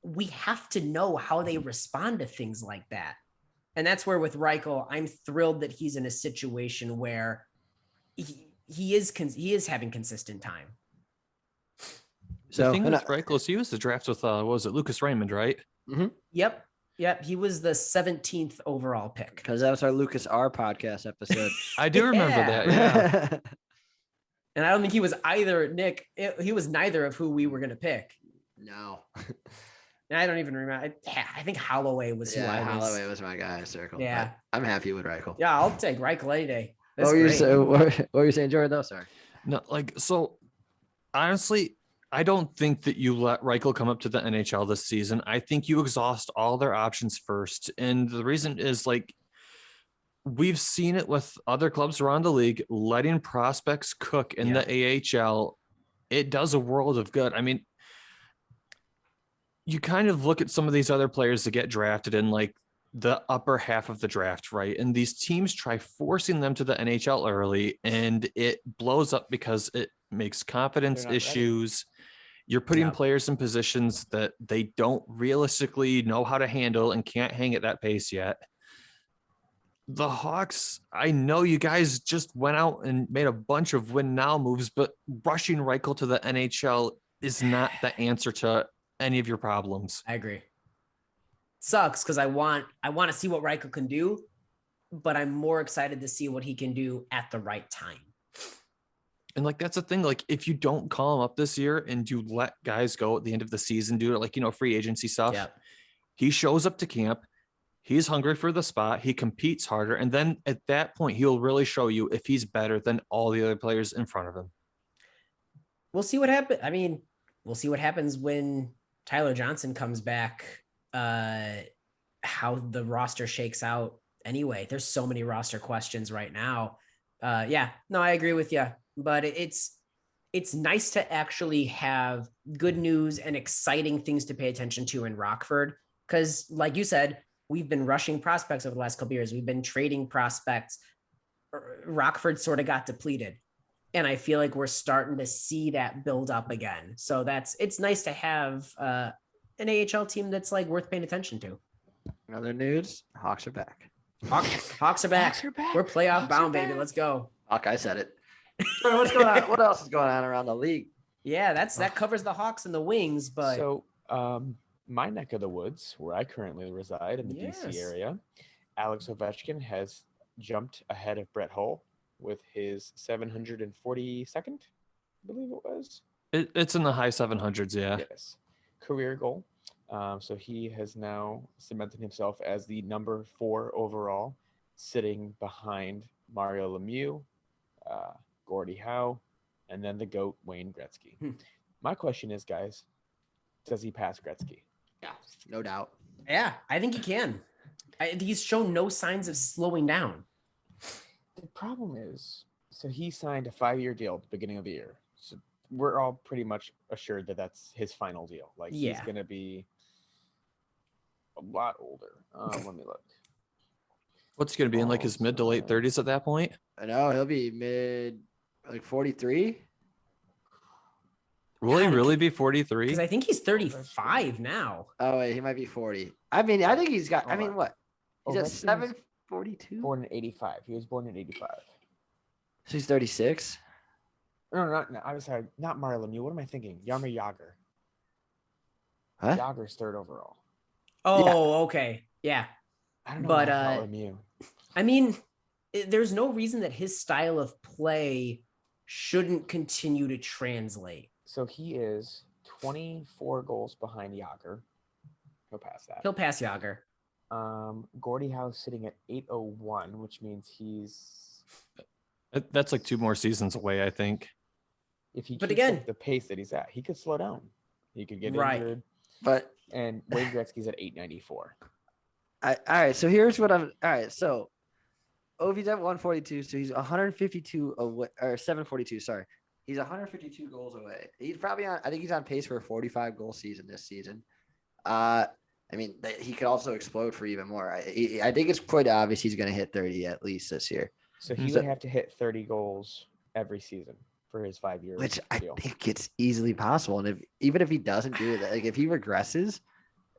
we have to know how they respond to things like that. And that's where with Reichel, I'm thrilled that he's in a situation where he is having consistent time. So the thing with Reichel, he was the draft with what was it, Lucas Raymond, right? Mm-hmm. Yep. He was the 17th overall pick. Because that was our Lucas R podcast episode. I do remember that. Yeah. And I don't think he was either, Nick. He was neither of who we were going to pick. No. And I don't even remember. I think Holloway was who I was. Holloway was my guy in circle. Yeah. I'm happy with Reichel. Yeah, I'll take Reichel any day. What were you saying, Jordan? No, sorry. No, so honestly, I don't think that you let Reichel come up to the NHL this season. I think you exhaust all their options first. And the reason is we've seen it with other clubs around the league, letting prospects cook in the AHL. It does a world of good. I mean, you kind of look at some of these other players that get drafted in the upper half of the draft, right? And these teams try forcing them to the NHL early and it blows up because it makes confidence issues. Ready. You're putting players in positions that they don't realistically know how to handle and can't hang at that pace yet. The Hawks, I know you guys just went out and made a bunch of win now moves, but rushing Reichel to the NHL is not the answer to any of your problems. I agree. Sucks because I want to see what Reichel can do, but I'm more excited to see what he can do at the right time. And that's the thing. If you don't call him up this year and you let guys go at the end of the season, do it free agency stuff. Yep. He shows up to camp. He's hungry for the spot. He competes harder. And then at that point, he'll really show you if he's better than all the other players in front of him. We'll see what happens. I mean, we'll see what happens when Tyler Johnson comes back, how the roster shakes out anyway. There's so many roster questions right now. I agree with you, but it's nice to actually have good news and exciting things to pay attention to in Rockford. Cause like you said, we've been rushing prospects over the last couple of years. We've been trading prospects. Rockford sort of got depleted. And I feel like we're starting to see that build up again. So it's nice to have an AHL team that's worth paying attention to. Another news, Hawks are back. Hawks are back. We're playoff bound, baby. Let's go. Hawkeye said it. What's going on? What else is going on around the league? Yeah, that covers the Hawks and the Wings, but so my neck of the woods, where I currently reside in the Yes. DC area, Alex Ovechkin has jumped ahead of Brett Hull with his 742nd, I believe it was. It's in the high 700s. Yeah. Yes, career goal. So he has now cemented himself as the number 4 overall, sitting behind Mario Lemieux, Gordie Howe, and then the GOAT, Wayne Gretzky. My question is, guys, does he pass Gretzky? Yeah, no doubt. Yeah, I think he can. He's shown no signs of slowing down. The problem is, so he signed a 5-year deal at the beginning of the year. So we're all pretty much assured that that's his final deal. Like, he's Yeah. going to be a lot older. Let me look. What's he going to be in like his mid to late 30s at that point? I know he'll be mid, like 43. Will he God, really be 43? Because I think he's 35 now. Oh wait, he might be 40. I mean, I think he's got. I Hold mean, on. what? He's at Ovechkin's 742. born in 85. He was born in 85. So he's 36. No, I'm sorry. Not Mario Lemieux. What am I thinking? Jaromir Jagr. Huh? Jagger's 3rd overall. Oh, okay. Yeah. I don't know But, about Lemieux. I mean, there's no reason that his style of play shouldn't continue to translate. So he is 24 goals behind Jagr. He'll pass that. He'll pass Yager. Gordie Howe sitting at 801, which means he's, That's like 2 more seasons away, I think. if he But keeps again- up the pace that he's at, he could slow down. He could get Right. injured. But And Wayne Gretzky's at 894. all right. So here's what I'm. All right. So Ovi's at 142. So he's 152 away, or 742. Sorry, he's 152 goals away. He's probably on. I think he's on pace for a 45 goal season this season. I mean, he could also explode for even more. I think it's quite obvious he's going to hit 30 at least this year, So he would have to hit 30 goals every season for his 5-year which I deal. think it's easily possible. And even if he doesn't do that, like if he regresses,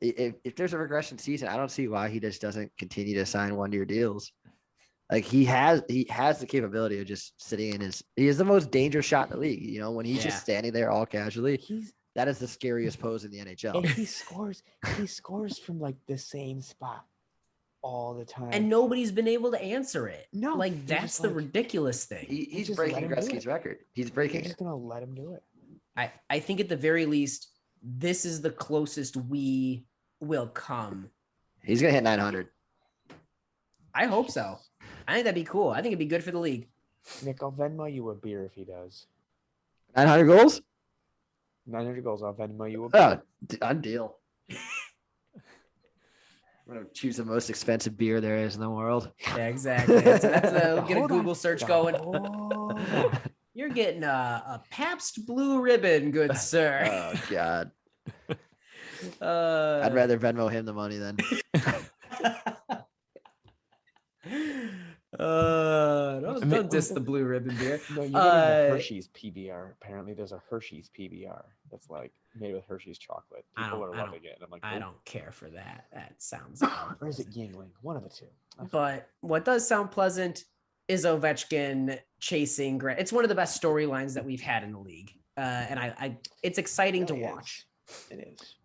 if there's a regression season, I don't see why he just doesn't continue to sign 1-year deals. Like he has the capability of just sitting in his. He is the most dangerous shot in the league. You know, when he's Yeah. just standing there all casually, He's that is the scariest pose in the and NHL. he scores from like the same spot all the time. And nobody's been able to answer it. No, Like, he's that's just the like- ridiculous thing. He's just breaking let him do Gretzky's it. record. He's He's breaking just it. gonna let him do it. I think at the very least, this is the closest we will come. He's gonna hit 900. I hope so. I think that'd be cool. I think it'd be good for the league. Nick, I'll Venmo you a beer if he does. 900 goals? 900 goals, I'll Venmo you a beer. Oh, on deal. I'm gonna choose the most expensive beer there is in the world. Yeah, exactly. That's a, get a Hold on. Google search going. Hold on. You're getting a Pabst Blue Ribbon, good sir. Oh God. Uh, I'd rather Venmo him the money than. Don't diss the Blue Ribbon beer. No, you're getting Uh, the Hershey's PBR. Apparently, there's a Hershey's PBR that's like made with Hershey's chocolate. People are loving it. And I'm like, I "Oh." don't care for that. That sounds. Or is it Yingling? One of the two. But what does sound pleasant is Ovechkin chasing Grant. It's one of the best storylines that we've had in the league, and I it's exciting to Really is. watch. It is.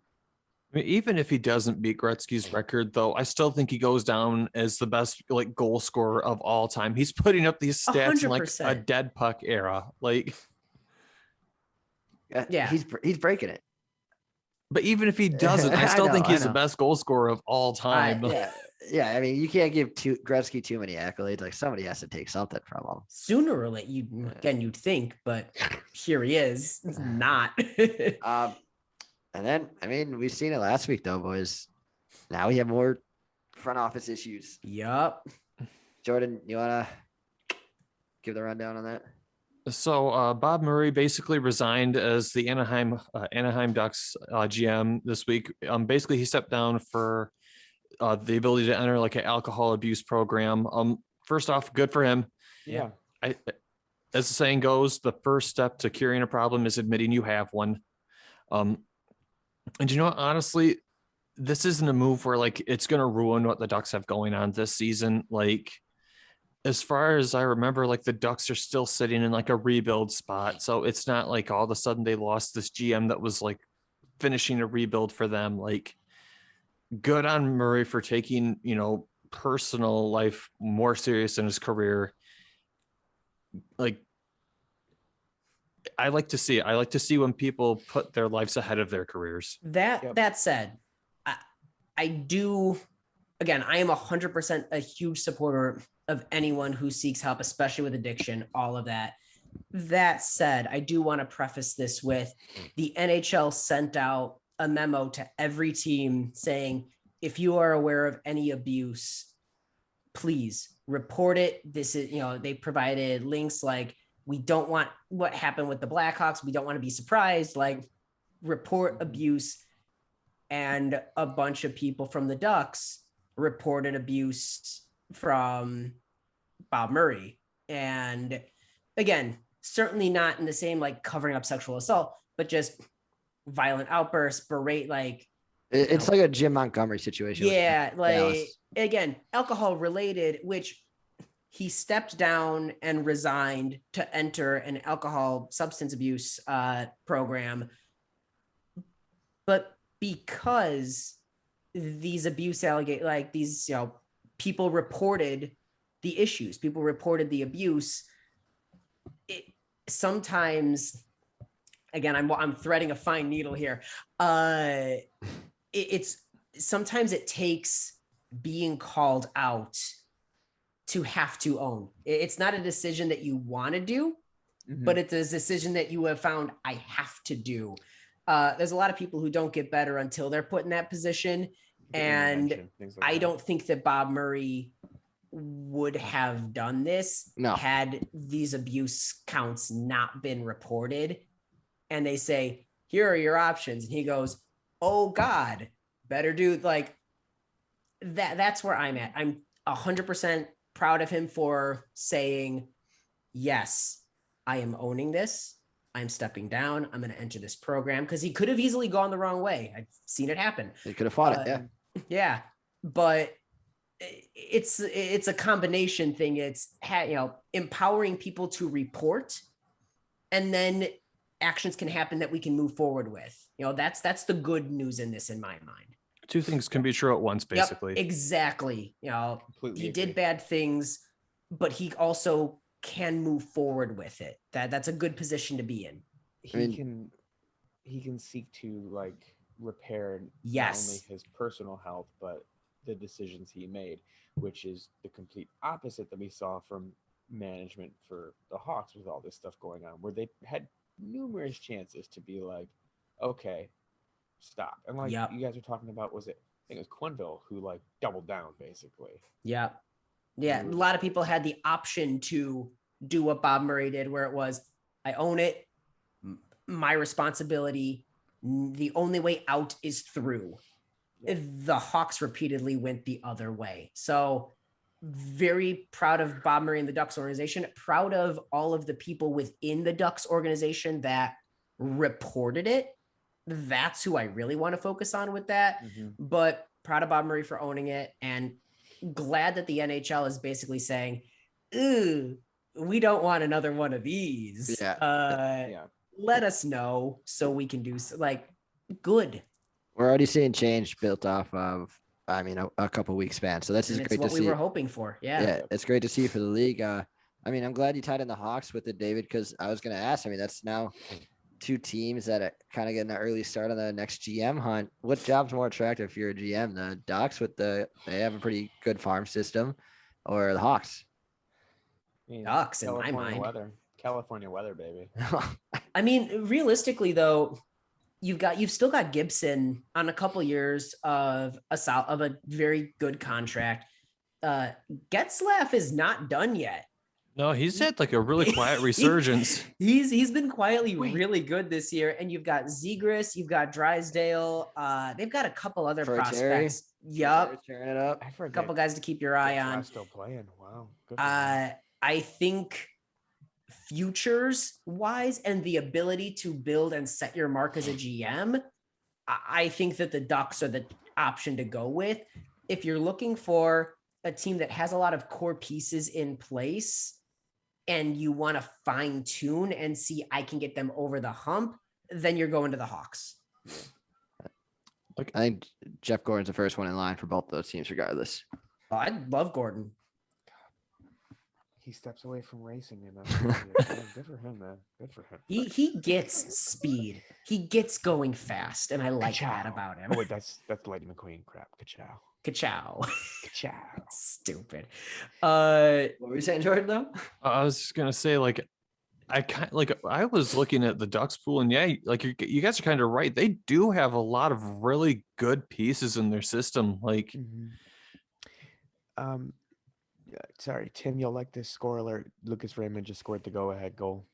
I mean, even if he doesn't beat Gretzky's record, though, I still think he goes down as the best like goal scorer of all time. He's putting up these stats in like a 100%. dead puck era. Like, Yeah. He's breaking it. but even if he doesn't, I I still think know, he's I the know. best goal scorer of all time. Yeah. I mean, you can't give Gretzky too many accolades. Like somebody has to take something from him. Sooner or later, you'd think, but here he is, not. And then, I mean, we've seen it last week, though, boys. Now we have more front office issues. Yup. Jordan, you want to give the rundown on that? So Bob Murray basically resigned as the Anaheim Ducks GM this week. Basically, he stepped down for the ability to enter like an alcohol abuse program. First off, good for him. Yeah. As the saying goes, the first step to curing a problem is admitting you have one. And you know what? Honestly, this isn't a move where like it's going to ruin what the Ducks have going on this season. Like, as far as I remember, like the Ducks are still sitting in like a rebuild spot. So it's not like all of a sudden they lost this GM that was like finishing a rebuild for them. Like, good on Murray for taking, personal life more serious than his career. Like, I like to see when people put their lives ahead of their careers. That said, I do, again, I am 100% a huge supporter of anyone who seeks help, especially with addiction, all of that. That said, I do want to preface this with the NHL sent out a memo to every team saying, if you are aware of any abuse, please report it. This is, they provided links like, we don't want what happened with the Blackhawks. We don't want to be surprised, like report abuse. And a bunch of people from the Ducks reported abuse from Bob Murray. And again, certainly not in the same, like covering up sexual assault, but just violent outbursts, berate, like, it's like a Jim Montgomery situation. Yeah. Like, again, alcohol related, which he stepped down and resigned to enter an alcohol substance abuse program. But because these abuse allegations, like these, people reported the issues, people reported the abuse. It sometimes, again, I'm threading a fine needle here. It's sometimes it takes being called out to have to own. It's not a decision that you want to do, but it's a decision that you have found I have to do. There's a lot of people who don't get better until they're put in that position. And I don't think that Bob Murray would have done this had these abuse counts not been reported. And they say, here are your options. And he goes, oh God, better do like that. That's where I'm at. I'm 100% proud of him for saying, yes, I am owning this. I'm stepping down. I'm going to enter this program, because he could have easily gone the wrong way. I've seen it happen. He could have fought it. Yeah. But it's a combination thing. It's, empowering people to report, and then actions can happen that we can move forward with. That's the good news in this, in my mind. Two things can be true at once, basically. Yep, exactly. He did bad things, but he also can move forward with it. That's a good position to be in. He can seek to like repair not only his personal health, but the decisions he made, which is the complete opposite that we saw from management for the Hawks with all this stuff going on, where they had numerous chances to be like, okay, stop. And like you guys were talking about, I think it was Quenneville who like doubled down basically. Yeah. A lot of people had the option to do what Bob Murray did, where it was, I own it, my responsibility. The only way out is through. The Hawks repeatedly went the other way. So very proud of Bob Murray and the Ducks organization, proud of all of the people within the Ducks organization that reported it. That's who I really want to focus on with that. But proud of Bob Murray for owning it, and glad that the NHL is basically saying, ooh, we don't want another one of these. Let us know so we can do good. We're already seeing change built off of, a couple weeks span. So that's just great to see. We were hoping for. Yeah, it's great to see for the league. I'm glad you tied in the Hawks with it, David, because I was going to ask. That's now two teams that are kind of getting an early start on the next GM hunt. What job's more attractive if you're a GM? The Ducks they have a pretty good farm system, or the Hawks? Ducks in my mind. California weather, baby. Realistically though, you've still got Gibson on a couple years of a very good contract. Getzlaf is not done yet. No, he's had like a really quiet resurgence. He's been quietly really good this year. And you've got Zegras, you've got Drysdale. They've got a couple other prospects. Yup. Tearing it up. A couple guys to keep your eye on. Still playing. Wow. Good I think futures wise and the ability to build and set your mark as a GM, I think that the Ducks are the option to go with. If you're looking for a team that has a lot of core pieces in place and you want to fine tune and see, I can get them over the hump, then you're going to the Hawks. I think Jeff Gordon's the first one in line for both those teams, regardless. Oh, I love Gordon. He steps away from racing, and good for him, man. Good for him. He gets speed. He gets going fast, and I like that Ka-chow. about him. Oh wait, that's Lightning McQueen crap. Ka-chow. Ka-chow. Ka-chow. Stupid. What were you saying, Jordan? Though I was just gonna say, like, I was looking at the Ducks pool, and yeah, like you guys are kind of right. They do have a lot of really good pieces in their system. Like, Sorry, Tim, you'll like this score alert. Lucas Raymond just scored the go-ahead goal.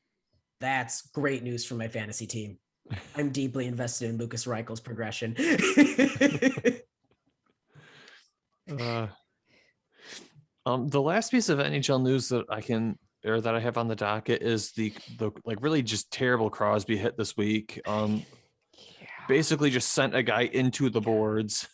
That's great news for my fantasy team. I'm deeply invested in Lucas Reichel's progression. The last piece of NHL news that I have on the docket is the like really just terrible Crosby hit this week. Basically just sent a guy into the boards.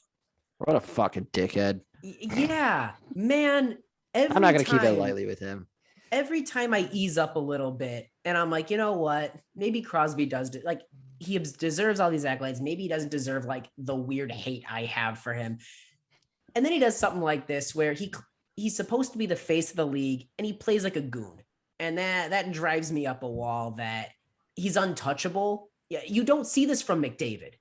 what a fucking dickhead. Yeah, man. I'm not gonna keep that lightly with him. Every time I ease up a little bit and I'm like, you know what? Maybe Crosby does like he deserves all these accolades. Maybe he doesn't deserve like the weird hate I have for him. And then he does something like this where he's supposed to be the face of the league and he plays like a goon. And that drives me up a wall that he's untouchable. Yeah, you don't see this from McDavid.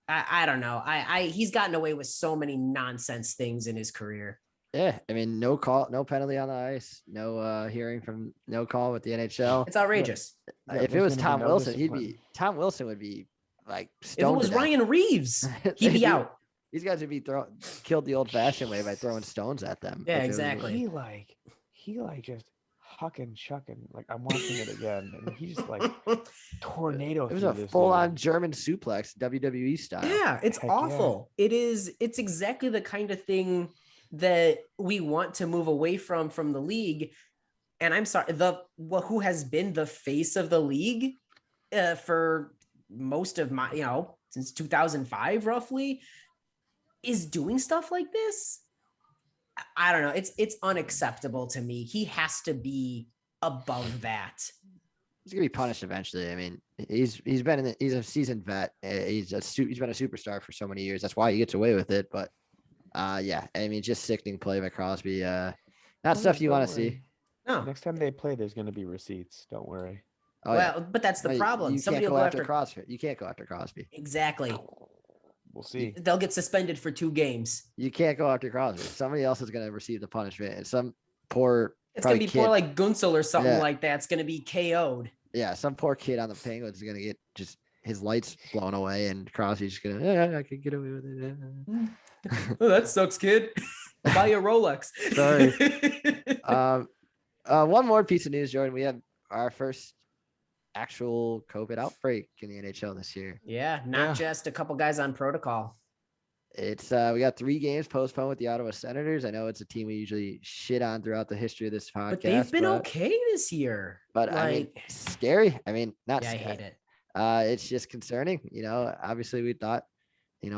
I don't know. He's gotten away with so many nonsense things in his career. Yeah, I mean, no call, no penalty on the ice, no hearing from no call with the NHL. It's outrageous. Yeah, If it was there's gonna be Tom no Wilson, discipline. Tom Wilson would be like If it stoned. was to death. Ryan Reeves, he'd be out. These guys would be killed the old-fashioned way by throwing stones at them. Yeah, if it was- exactly. He just hucking, chucking. Like, I'm watching it again, and he just like tornado. It was through a this full-on dude. German suplex, WWE style. Yeah, it's Heck yeah. awful. It's exactly the kind of thing that we want to move away from the league. And I'm sorry, who has been the face of the league for most of my, since 2005 roughly, is doing stuff like this. I don't know. It's unacceptable to me. He has to be above that. He's gonna be punished eventually. I mean, he's a seasoned vet. He's been a superstar for so many years. That's why he gets away with it. But yeah, I mean, just sickening play by Crosby. Not stuff you want to see. No. Next time they play, there's going to be receipts. Don't worry. Oh, yeah. Well, but that's the No, problem. You Somebody can't will go go after after Crosby. You can't go after Crosby. Exactly. We'll see. They'll get suspended for 2 games. You can't go after Crosby. Somebody else is going to receive the punishment, and some poor. It's gonna be kid, more like Gunsel or something Yeah. like that. It's gonna be KO'd. Yeah, some poor kid on the Penguins is going to get just his lights blown away, and Crosby's just going to. I could get away with it. Oh, that sucks, kid. Buy a Rolex. Sorry. One more piece of news, Jordan. We had our first actual COVID outbreak in the NHL this year. Yeah, not just a couple guys on protocol. It's we got 3 games postponed with the Ottawa Senators. I know it's a team we usually shit on throughout the history of this podcast. But they've been okay this year. But I mean, scary. I mean, not Yeah, I scary. hate it. It's just concerning. Obviously we thought,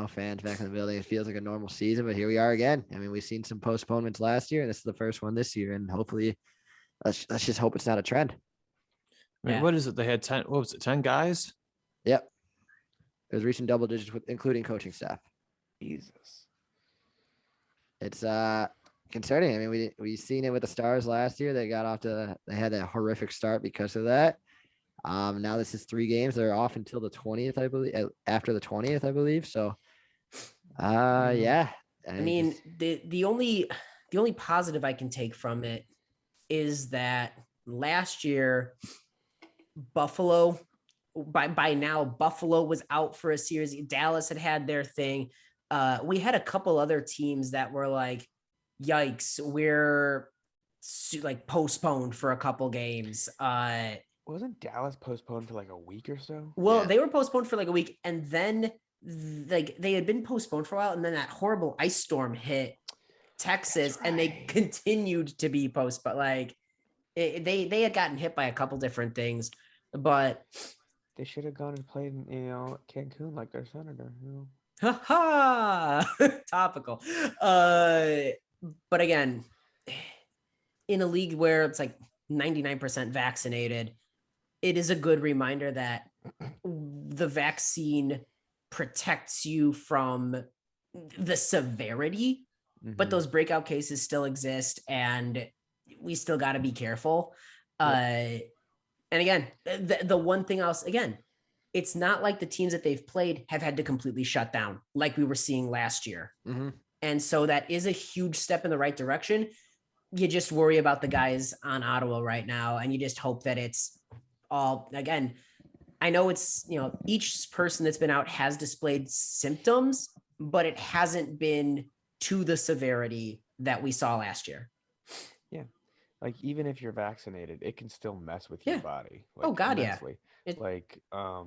fans back in the building, it feels like a normal season, but here we are again. I mean, we've seen some postponements last year, and this is the first one this year, and hopefully, let's just hope it's not a trend. I mean, what is it? They had 10. What was it? 10 guys. Yep. It was reaching double digits with including coaching staff. Jesus. It's concerning. I mean, we seen it with the Stars last year. They had that horrific start because of that. Now this is 3 games. They're off until the 20th, I believe. After the 20th, I believe. So, yeah. I mean, the only positive I can take from it is that last year, Buffalo, by now, Buffalo was out for a series. Dallas had their thing. We had a couple other teams that were like, yikes, we're like postponed for a couple games. Wasn't Dallas postponed for like a week or so? Well, Yeah. they were postponed for like a week, and then like they had been postponed for a while, and then that horrible ice storm hit Texas, and they continued to be postponed. Like they had gotten hit by a couple different things, but They should have gone and played in, Cancun like their senator. topical. But again, in a league where it's like 99% vaccinated, it is a good reminder that the vaccine protects you from the severity, but those breakout cases still exist, and we still got to be careful. And again, the one thing else, again, it's not like the teams that they've played have had to completely shut down like we were seeing last year. And so that is a huge step in the right direction. You just worry about the guys on Ottawa right now, and you just hope that it's all, again, I know it's, each person that's been out has displayed symptoms, but it hasn't been to the severity that we saw last year. Yeah. Like, even if you're vaccinated, it can still mess with your body. Like, oh God, immensely. Yeah.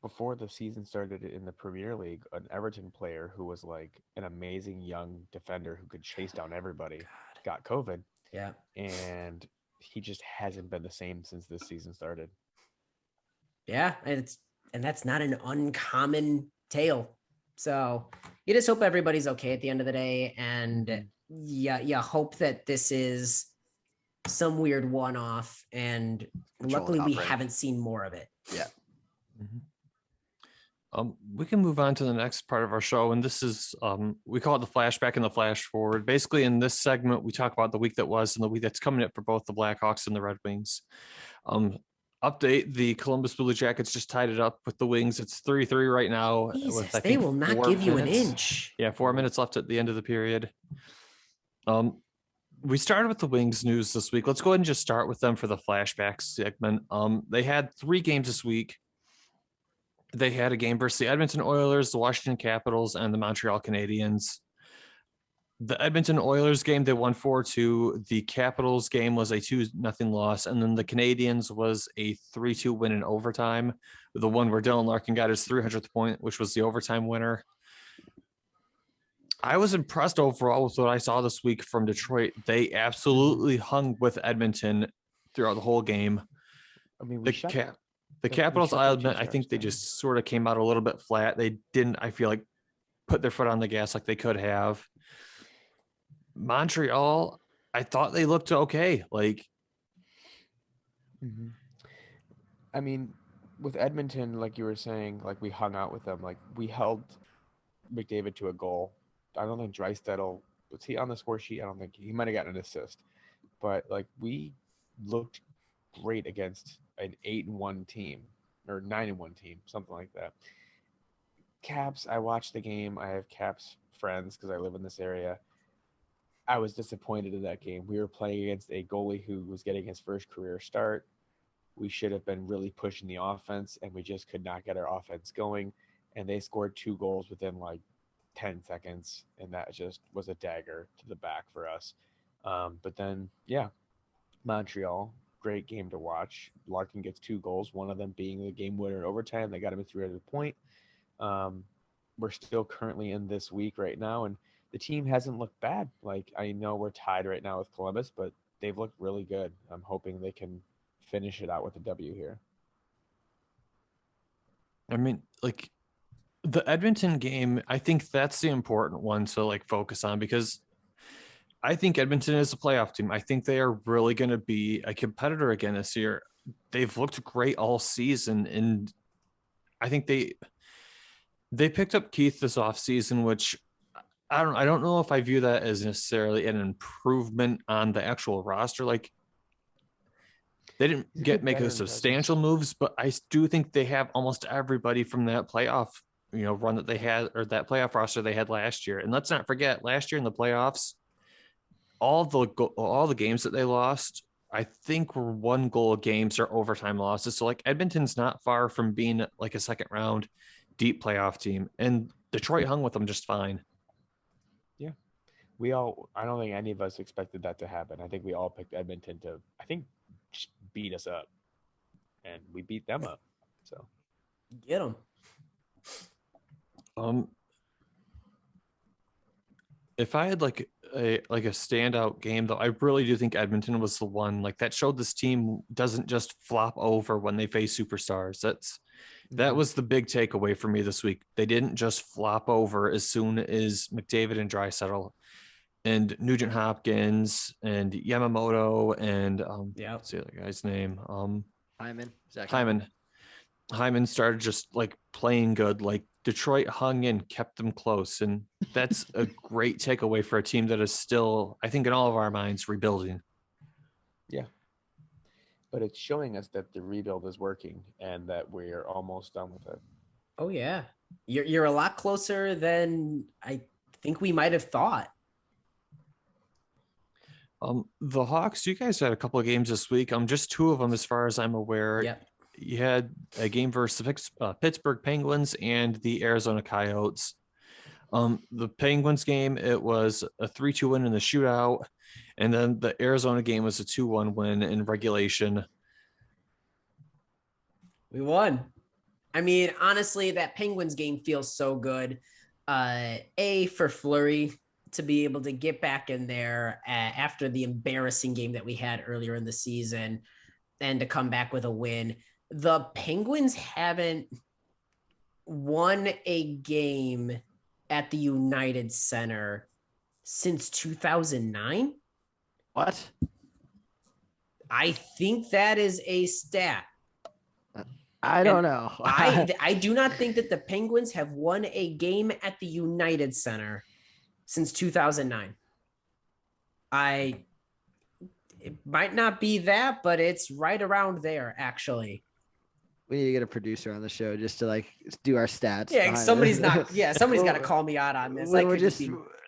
Before the season started in the Premier League, an Everton player who was like an amazing young defender who could chase down everybody got COVID. Yeah. And he just hasn't been the same since this season started. Yeah. And that's not an uncommon tale. So you just hope everybody's okay at the end of the day. And you hope that this is some weird one-off, and luckily we haven't seen more of it. Yeah. We can move on to the next part of our show, and this is we call it the flashback and the flash forward. Basically, in this segment, we talk about the week that was and the week that's coming up for both the Blackhawks and the Red Wings. Update: the Columbus Blue Jackets just tied it up with the Wings. It's 3-3 right now. Jesus, they will not give you an inch. Yeah, 4 minutes left at the end of the period. We started with the Wings news this week. Let's go ahead and just start with them for the flashback segment. They had 3 games this week. They had a game versus the Edmonton Oilers, the Washington Capitals, and the Montreal Canadiens. The Edmonton Oilers game, they won 4-2. The Capitals game was a 2-0 loss. And then the Canadiens was a 3-2 win in overtime. The one where Dylan Larkin got his 300th point, which was the overtime winner. I was impressed overall with what I saw this week from Detroit. They absolutely hung with Edmonton throughout the whole game. I mean, the Capitals, I'll admit, I think they just sort of came out a little bit flat. They didn't, I feel like, put their foot on the gas like they could have. Montreal, I thought they looked okay. I mean, with Edmonton, like you were saying, like we hung out with them. Like, we held McDavid to a goal. I don't think Draisaitl, was he on the score sheet? I don't think he might have gotten an assist. But like, we looked great against an 8-1 team or 9-1 team, something like that. Caps, I watched the game. I have Caps friends because I live in this area. I was disappointed in that game. We were playing against a goalie who was getting his first career start. We should have been really pushing the offense, and we just could not get our offense going. And they scored 2 goals within like 10 seconds, and that just was a dagger to the back for us. But then, Montreal, great game to watch. Larkin gets 2 goals, one of them being the game winner in overtime. They got him a 300 point. We're still currently in this week right now, and the team hasn't looked bad. Like, I know we're tied right now with Columbus, but they've looked really good. I'm hoping they can finish it out with a W here. I mean, like, the Edmonton game, I think that's the important one to focus on, because I think Edmonton is a playoff team. I think they are really going to be a competitor again this year. They've looked great all season, and I think they picked up Keith this offseason, which I don't know if I view that as necessarily an improvement on the actual roster. Like, they didn't make a substantial moves, but I do think they have almost everybody from that playoff, run that they had, or that playoff roster they had last year. And let's not forget, last year in the playoffs, all the games that they lost, I think, were 1-goal games or overtime losses. So Edmonton's not far from being like a second round deep playoff team, and Detroit hung with them just fine. Yeah. I don't think any of us expected that to happen. I think we all picked Edmonton to, just beat us up, and we beat them up. So get them. If I had a standout game, though, I really do think Edmonton was the one that showed this team doesn't just flop over when they face superstars. That was the big takeaway for me this week. They didn't just flop over as soon as McDavid and Draisaitl and Nugent Hopkins and Yamamoto and what's the other guy's name? Hyman started just playing good. Detroit hung in, kept them close. And that's a great takeaway for a team that is still, I think in all of our minds, rebuilding. Yeah. But it's showing us that the rebuild is working and that we're almost done with it. Oh yeah. You're a lot closer than I think we might have thought. The Hawks, you guys had a couple of games this week. Just two of them, as far as I'm aware. Yep. You had a game versus the Pittsburgh Penguins and the Arizona Coyotes. The Penguins game, it was a 3-2 win in the shootout. And then the Arizona game was a 2-1 win in regulation. We won. I mean, honestly, that Penguins game feels so good. For Fleury to be able to get back in there after the embarrassing game that we had earlier in the season and to come back with a win. The Penguins haven't won a game at the United Center since 2009. What? I think that is a stat. I don't know. I do not think that the Penguins have won a game at the United Center since 2009. It might not be that, but it's right around there, actually. We need to get a producer on the show just to like do our stats. Yeah, somebody's behind not. Yeah, somebody's got to call me out on this. We're just.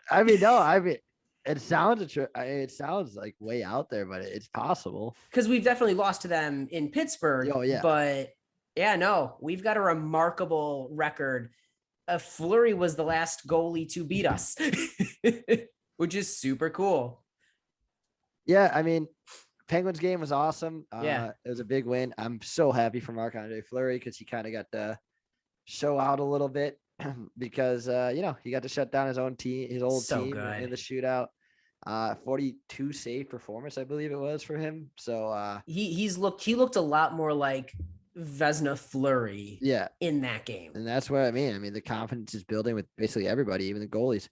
I mean, no. I mean, it sounds like way out there, but it's possible because we've definitely lost to them in Pittsburgh. Oh yeah, but yeah, no, we've got a remarkable record. Fleury was the last goalie to beat us, which is super cool. Yeah, I mean, Penguins game was awesome. Yeah, it was a big win. I'm so happy for Marc-Andre Fleury because he kind of got to show out a little bit because he got to shut down his old team in the shootout. 42 save performance, I believe it was for him. So he looked a lot more like Vezina Fleury in that game. And that's what I mean. I mean, the confidence is building with basically everybody, even the goalies.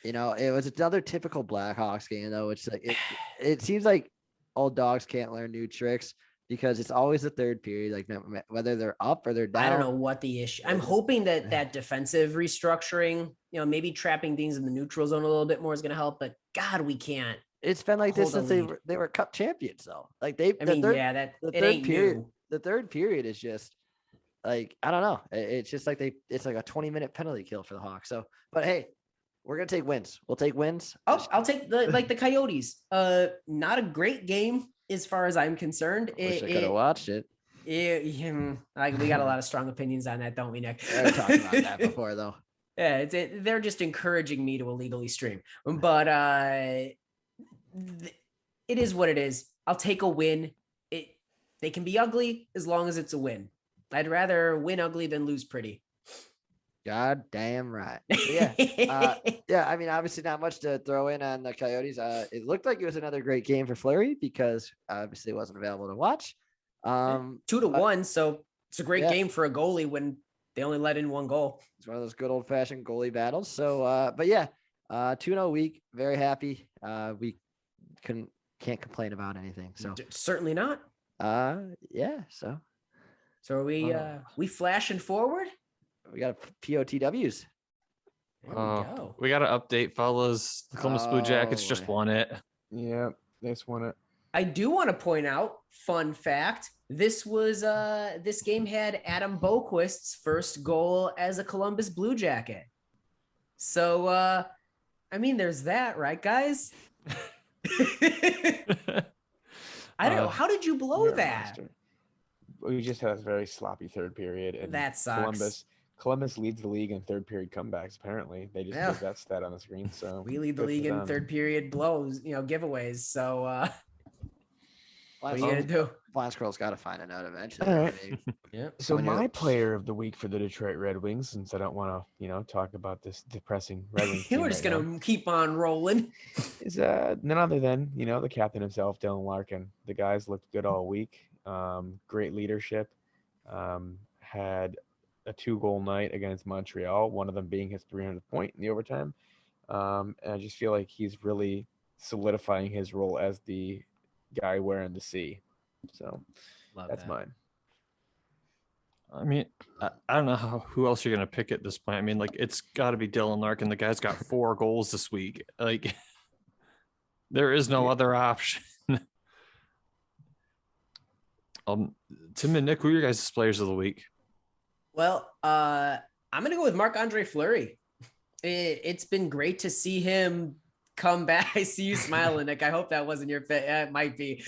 It was another typical Blackhawks game though, which like it seems like old dogs can't learn new tricks because it's always the third period, like whether they're up or they're down. I don't know what the issue. I'm hoping that defensive restructuring, maybe trapping things in the neutral zone a little bit more is going to help. But God, we can't. It's been like this since they were cup champions, though. Like the third period is just like I don't know. It's just like it's like a 20-minute penalty kill for the Hawks. So, but hey, we're gonna take wins. We'll take wins. I'll take the Coyotes. Not a great game as far as I'm concerned. I could have watched it. We got a lot of strong opinions on that, don't we, Nick? We talked about that before, though. Yeah, they're just encouraging me to illegally stream, but it is what it is. I'll take a win. They can be ugly as long as it's a win. I'd rather win ugly than lose pretty. God damn right. Yeah. I mean, obviously not much to throw in on the Coyotes. It looked like it was another great game for Fleury because obviously it wasn't available to watch. 2-1. So it's a great game for a goalie when they only let in one goal. It's one of those good old fashioned goalie battles. So, but yeah, 2-0 week. Very happy. We can't complain about anything. So certainly not. Yeah. So are we flashing forward? We got POTWs. There we go. We got to update, fellas. The Columbus Blue Jackets just won it. Yeah, they just won it. I do want to point out, fun fact, this game had Adam Boquist's first goal as a Columbus Blue Jacket. So, I mean, there's that, right, guys? I don't know. How did you blow that? We just had a very sloppy third period. And that sucks. Columbus leads the league in third period comebacks. Apparently, they just put that stat on the screen. So we lead the league in third period blows, giveaways. So what are you gonna do? Blast Girl's got to find a note eventually. All right. Yeah. So my player of the week for the Detroit Red Wings, since I don't want to, talk about this depressing Red Wings. We're just gonna keep on rolling. Is none other than the captain himself, Dylan Larkin. The guys looked good all week. Great leadership. Had a 2-goal night against Montreal, one of them being his 300th point in the overtime. And I just feel like he's really solidifying his role as the guy wearing the C. So that's mine. I mean, I don't know who else you're gonna pick at this point. I mean, like it's got to be Dylan Larkin. The guy's got 4 goals this week. Like there is no other option. Tim and Nick, who are your guys' players of the week? Well, I'm gonna go with Marc-Andre Fleury. It's been great to see him come back. I see you smiling, Nick. I hope that wasn't your fit. It might be.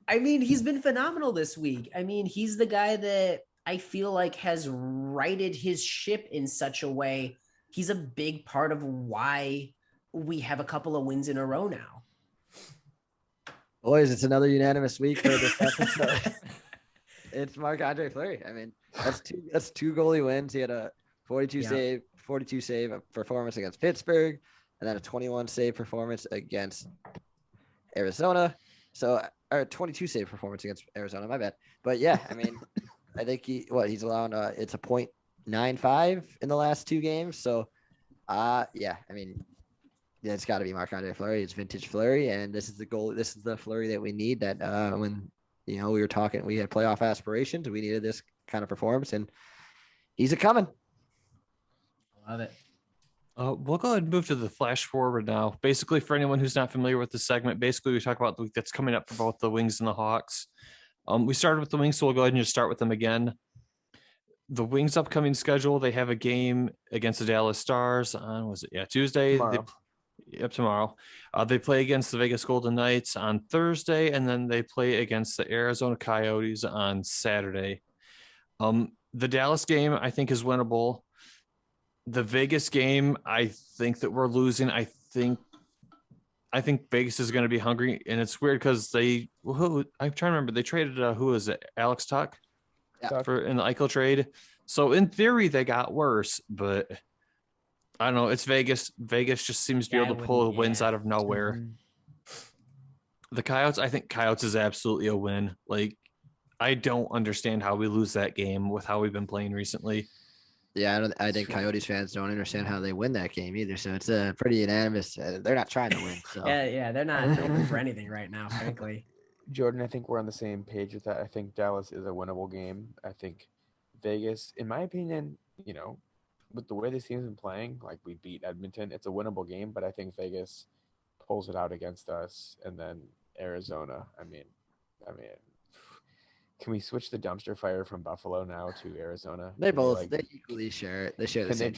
I mean, he's been phenomenal this week. I mean, he's the guy that I feel like has righted his ship in such a way. He's a big part of why we have a couple of wins in a row now. Boys, it's another unanimous week for this episode. It's Marc-Andre Fleury. I mean, that's two goalie wins. He had a 42 save performance against Pittsburgh, and then a 21 save performance against Arizona. So, or 22 save performance against Arizona. My bad. But yeah, I mean, I think he's allowing it's a .95 in the last 2 games. So, yeah, I mean, yeah, it's got to be Marc-Andre Fleury. It's vintage Fleury, and this is the goal. This is the Fleury that we need. That when we were talking, we had playoff aspirations. We needed this kind of performance, and he's a coming. Love it. We'll go ahead and move to the flash forward now. Basically, for anyone who's not familiar with the segment, basically we talk about the week that's coming up for both the Wings and the Hawks. We started with the Wings, so we'll go ahead and just start with them again. The Wings' upcoming schedule, they have a game against the Dallas Stars on, Tuesday? Tomorrow. They play against the Vegas Golden Knights on Thursday, and then they play against the Arizona Coyotes on Saturday. The Dallas game, I think, is winnable. The Vegas game, I think that we're losing. I think Vegas is going to be hungry, and it's weird because I'm trying to remember. They traded who was it? Alex Tuck in the Eichel trade. So in theory, they got worse, but I don't know. It's Vegas. Vegas just seems to be able to pull wins out of nowhere. Mm-hmm. The Coyotes, I think Coyotes is absolutely a win. Like, I don't understand how we lose that game with how we've been playing recently. Yeah, I think Coyotes fans don't understand how they win that game either. So it's a pretty unanimous. They're not trying to win. So. Yeah, they're not hoping for anything right now, frankly. Jordan, I think we're on the same page with that. I think Dallas is a winnable game. I think Vegas, in my opinion, with the way this team's been playing, like we beat Edmonton, it's a winnable game. But I think Vegas pulls it out against us, and then Arizona. I mean. Can we switch the dumpster fire from Buffalo now to Arizona? They equally share it. They share the same.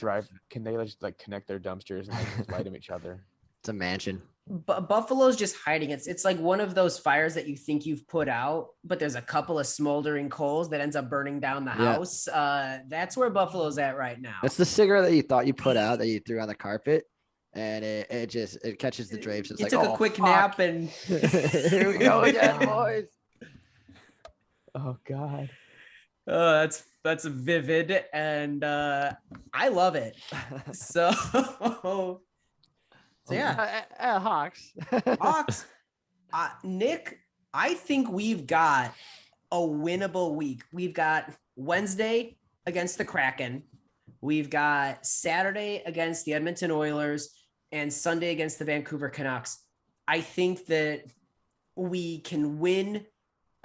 Can they just connect their dumpsters and just light them each other? It's a mansion. But Buffalo's just hiding it. It's like one of those fires that you think you've put out, but there's a couple of smoldering coals that ends up burning down the house. That's where Buffalo's at right now. That's the cigarette that you thought you put out that you threw on the carpet, and it catches the drapes. It's took a quick nap, and here we go again, boys. Oh God. That's vivid, and I love it. So yeah. Hawks. Nick, I think we've got a winnable week. We've got Wednesday against the Kraken. We've got Saturday against the Edmonton Oilers and Sunday against the Vancouver Canucks. I think that we can win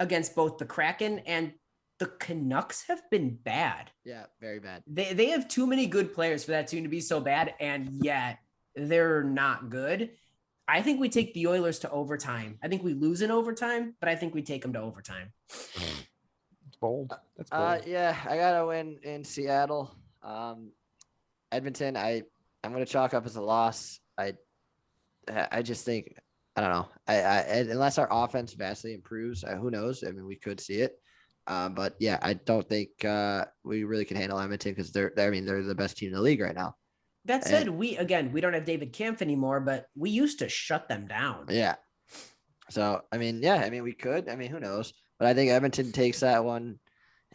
against both the Kraken and the Canucks have been bad. Yeah, very bad. They have too many good players for that team to be so bad, and yet they're not good. I think we take the Oilers to overtime. I think we lose in overtime, but I think we take them to overtime. It's bold. That's bold. Yeah, I got to win in Seattle. Edmonton, I'm going to chalk up as a loss. I just think, I don't know. Unless our offense vastly improves, who knows? I mean, we could see it. But yeah, I don't think we really can handle Edmonton because they're the best team in the league right now. That said, we don't have David Kampf anymore, but we used to shut them down. Yeah. So we could. I mean, who knows? But I think Edmonton takes that one.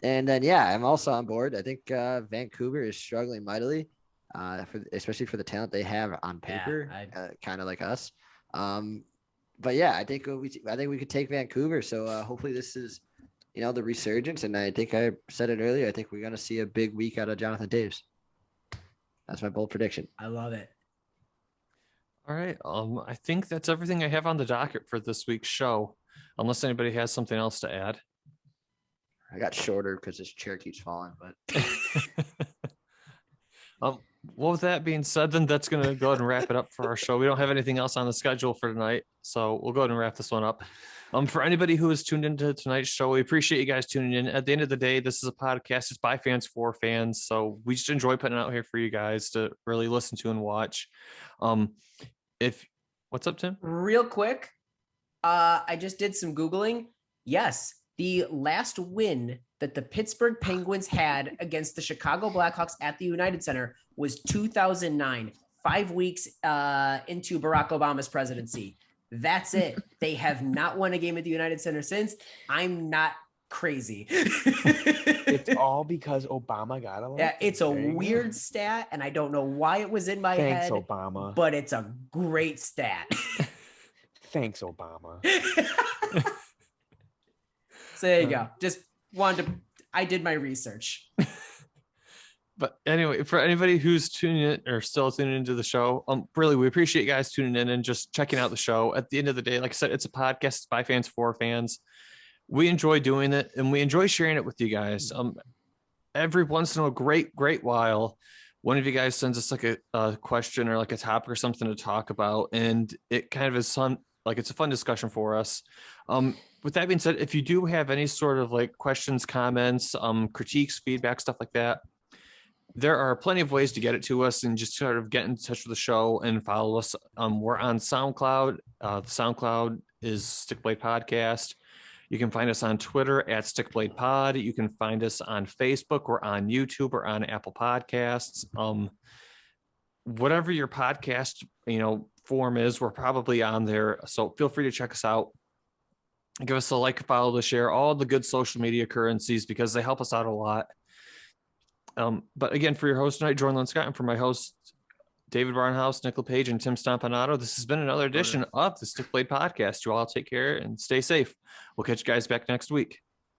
And then I'm also on board. I think Vancouver is struggling mightily, especially for the talent they have on paper, kind of like us. But yeah, I think we could take Vancouver. So hopefully this is, the resurgence. And I think I said it earlier. I think we're going to see a big week out of Jonathan Toews. That's my bold prediction. I love it. All right. I think that's everything I have on the docket for this week's show, unless anybody has something else to add. I got shorter because this chair keeps falling, but Well, with that being said, then that's going to go ahead and wrap it up for our show. We don't have anything else on the schedule for tonight, so we'll go ahead and wrap this one up. For anybody who has tuned into tonight's show, we appreciate you guys tuning in. At the end of the day, this is a podcast. It's by fans for fans, so we just enjoy putting it out here for you guys to really listen to and watch. What's up, Tim? Real quick, I just did some Googling. Yes, the last win that the Pittsburgh Penguins had against the Chicago Blackhawks at the United Center was 2009, 5 weeks into Barack Obama's presidency. That's it. They have not won a game at the United Center since. I'm not crazy. It's all because Obama got elected. Yeah, it's a weird stat, and I don't know why it was in my Thanks, head. Obama. But it's a great stat. Thanks, Obama. So there you go. Just wanted to, I did my research. But anyway, for anybody who's tuning in or still tuning into the show, really, we appreciate you guys tuning in and just checking out the show. At the end of the day, like I said, it's a podcast by fans for fans. We enjoy doing it and we enjoy sharing it with you guys. Every once in a great while, one of you guys sends us like a question or like a topic or something to talk about, and it kind of is fun. Like it's a fun discussion for us. With that being said, if you do have any sort of like questions, comments, critiques, feedback, stuff like that, there are plenty of ways to get it to us and just sort of get in touch with the show and follow us. We're on SoundCloud. The SoundCloud is Stickblade Podcast. You can find us on Twitter at Stickblade Pod. You can find us on Facebook or on YouTube or on Apple Podcasts. Whatever your podcast, form is, we're probably on there. So feel free to check us out. Give us a like, follow, to share all the good social media currencies because they help us out a lot. But again, for your host tonight, Jordan Scott, and for my hosts, David Barnhouse, Nicola Page, and Tim Stompanato, this has been another edition of the Stickblade Podcast. You all take care and stay safe. We'll catch you guys back next week.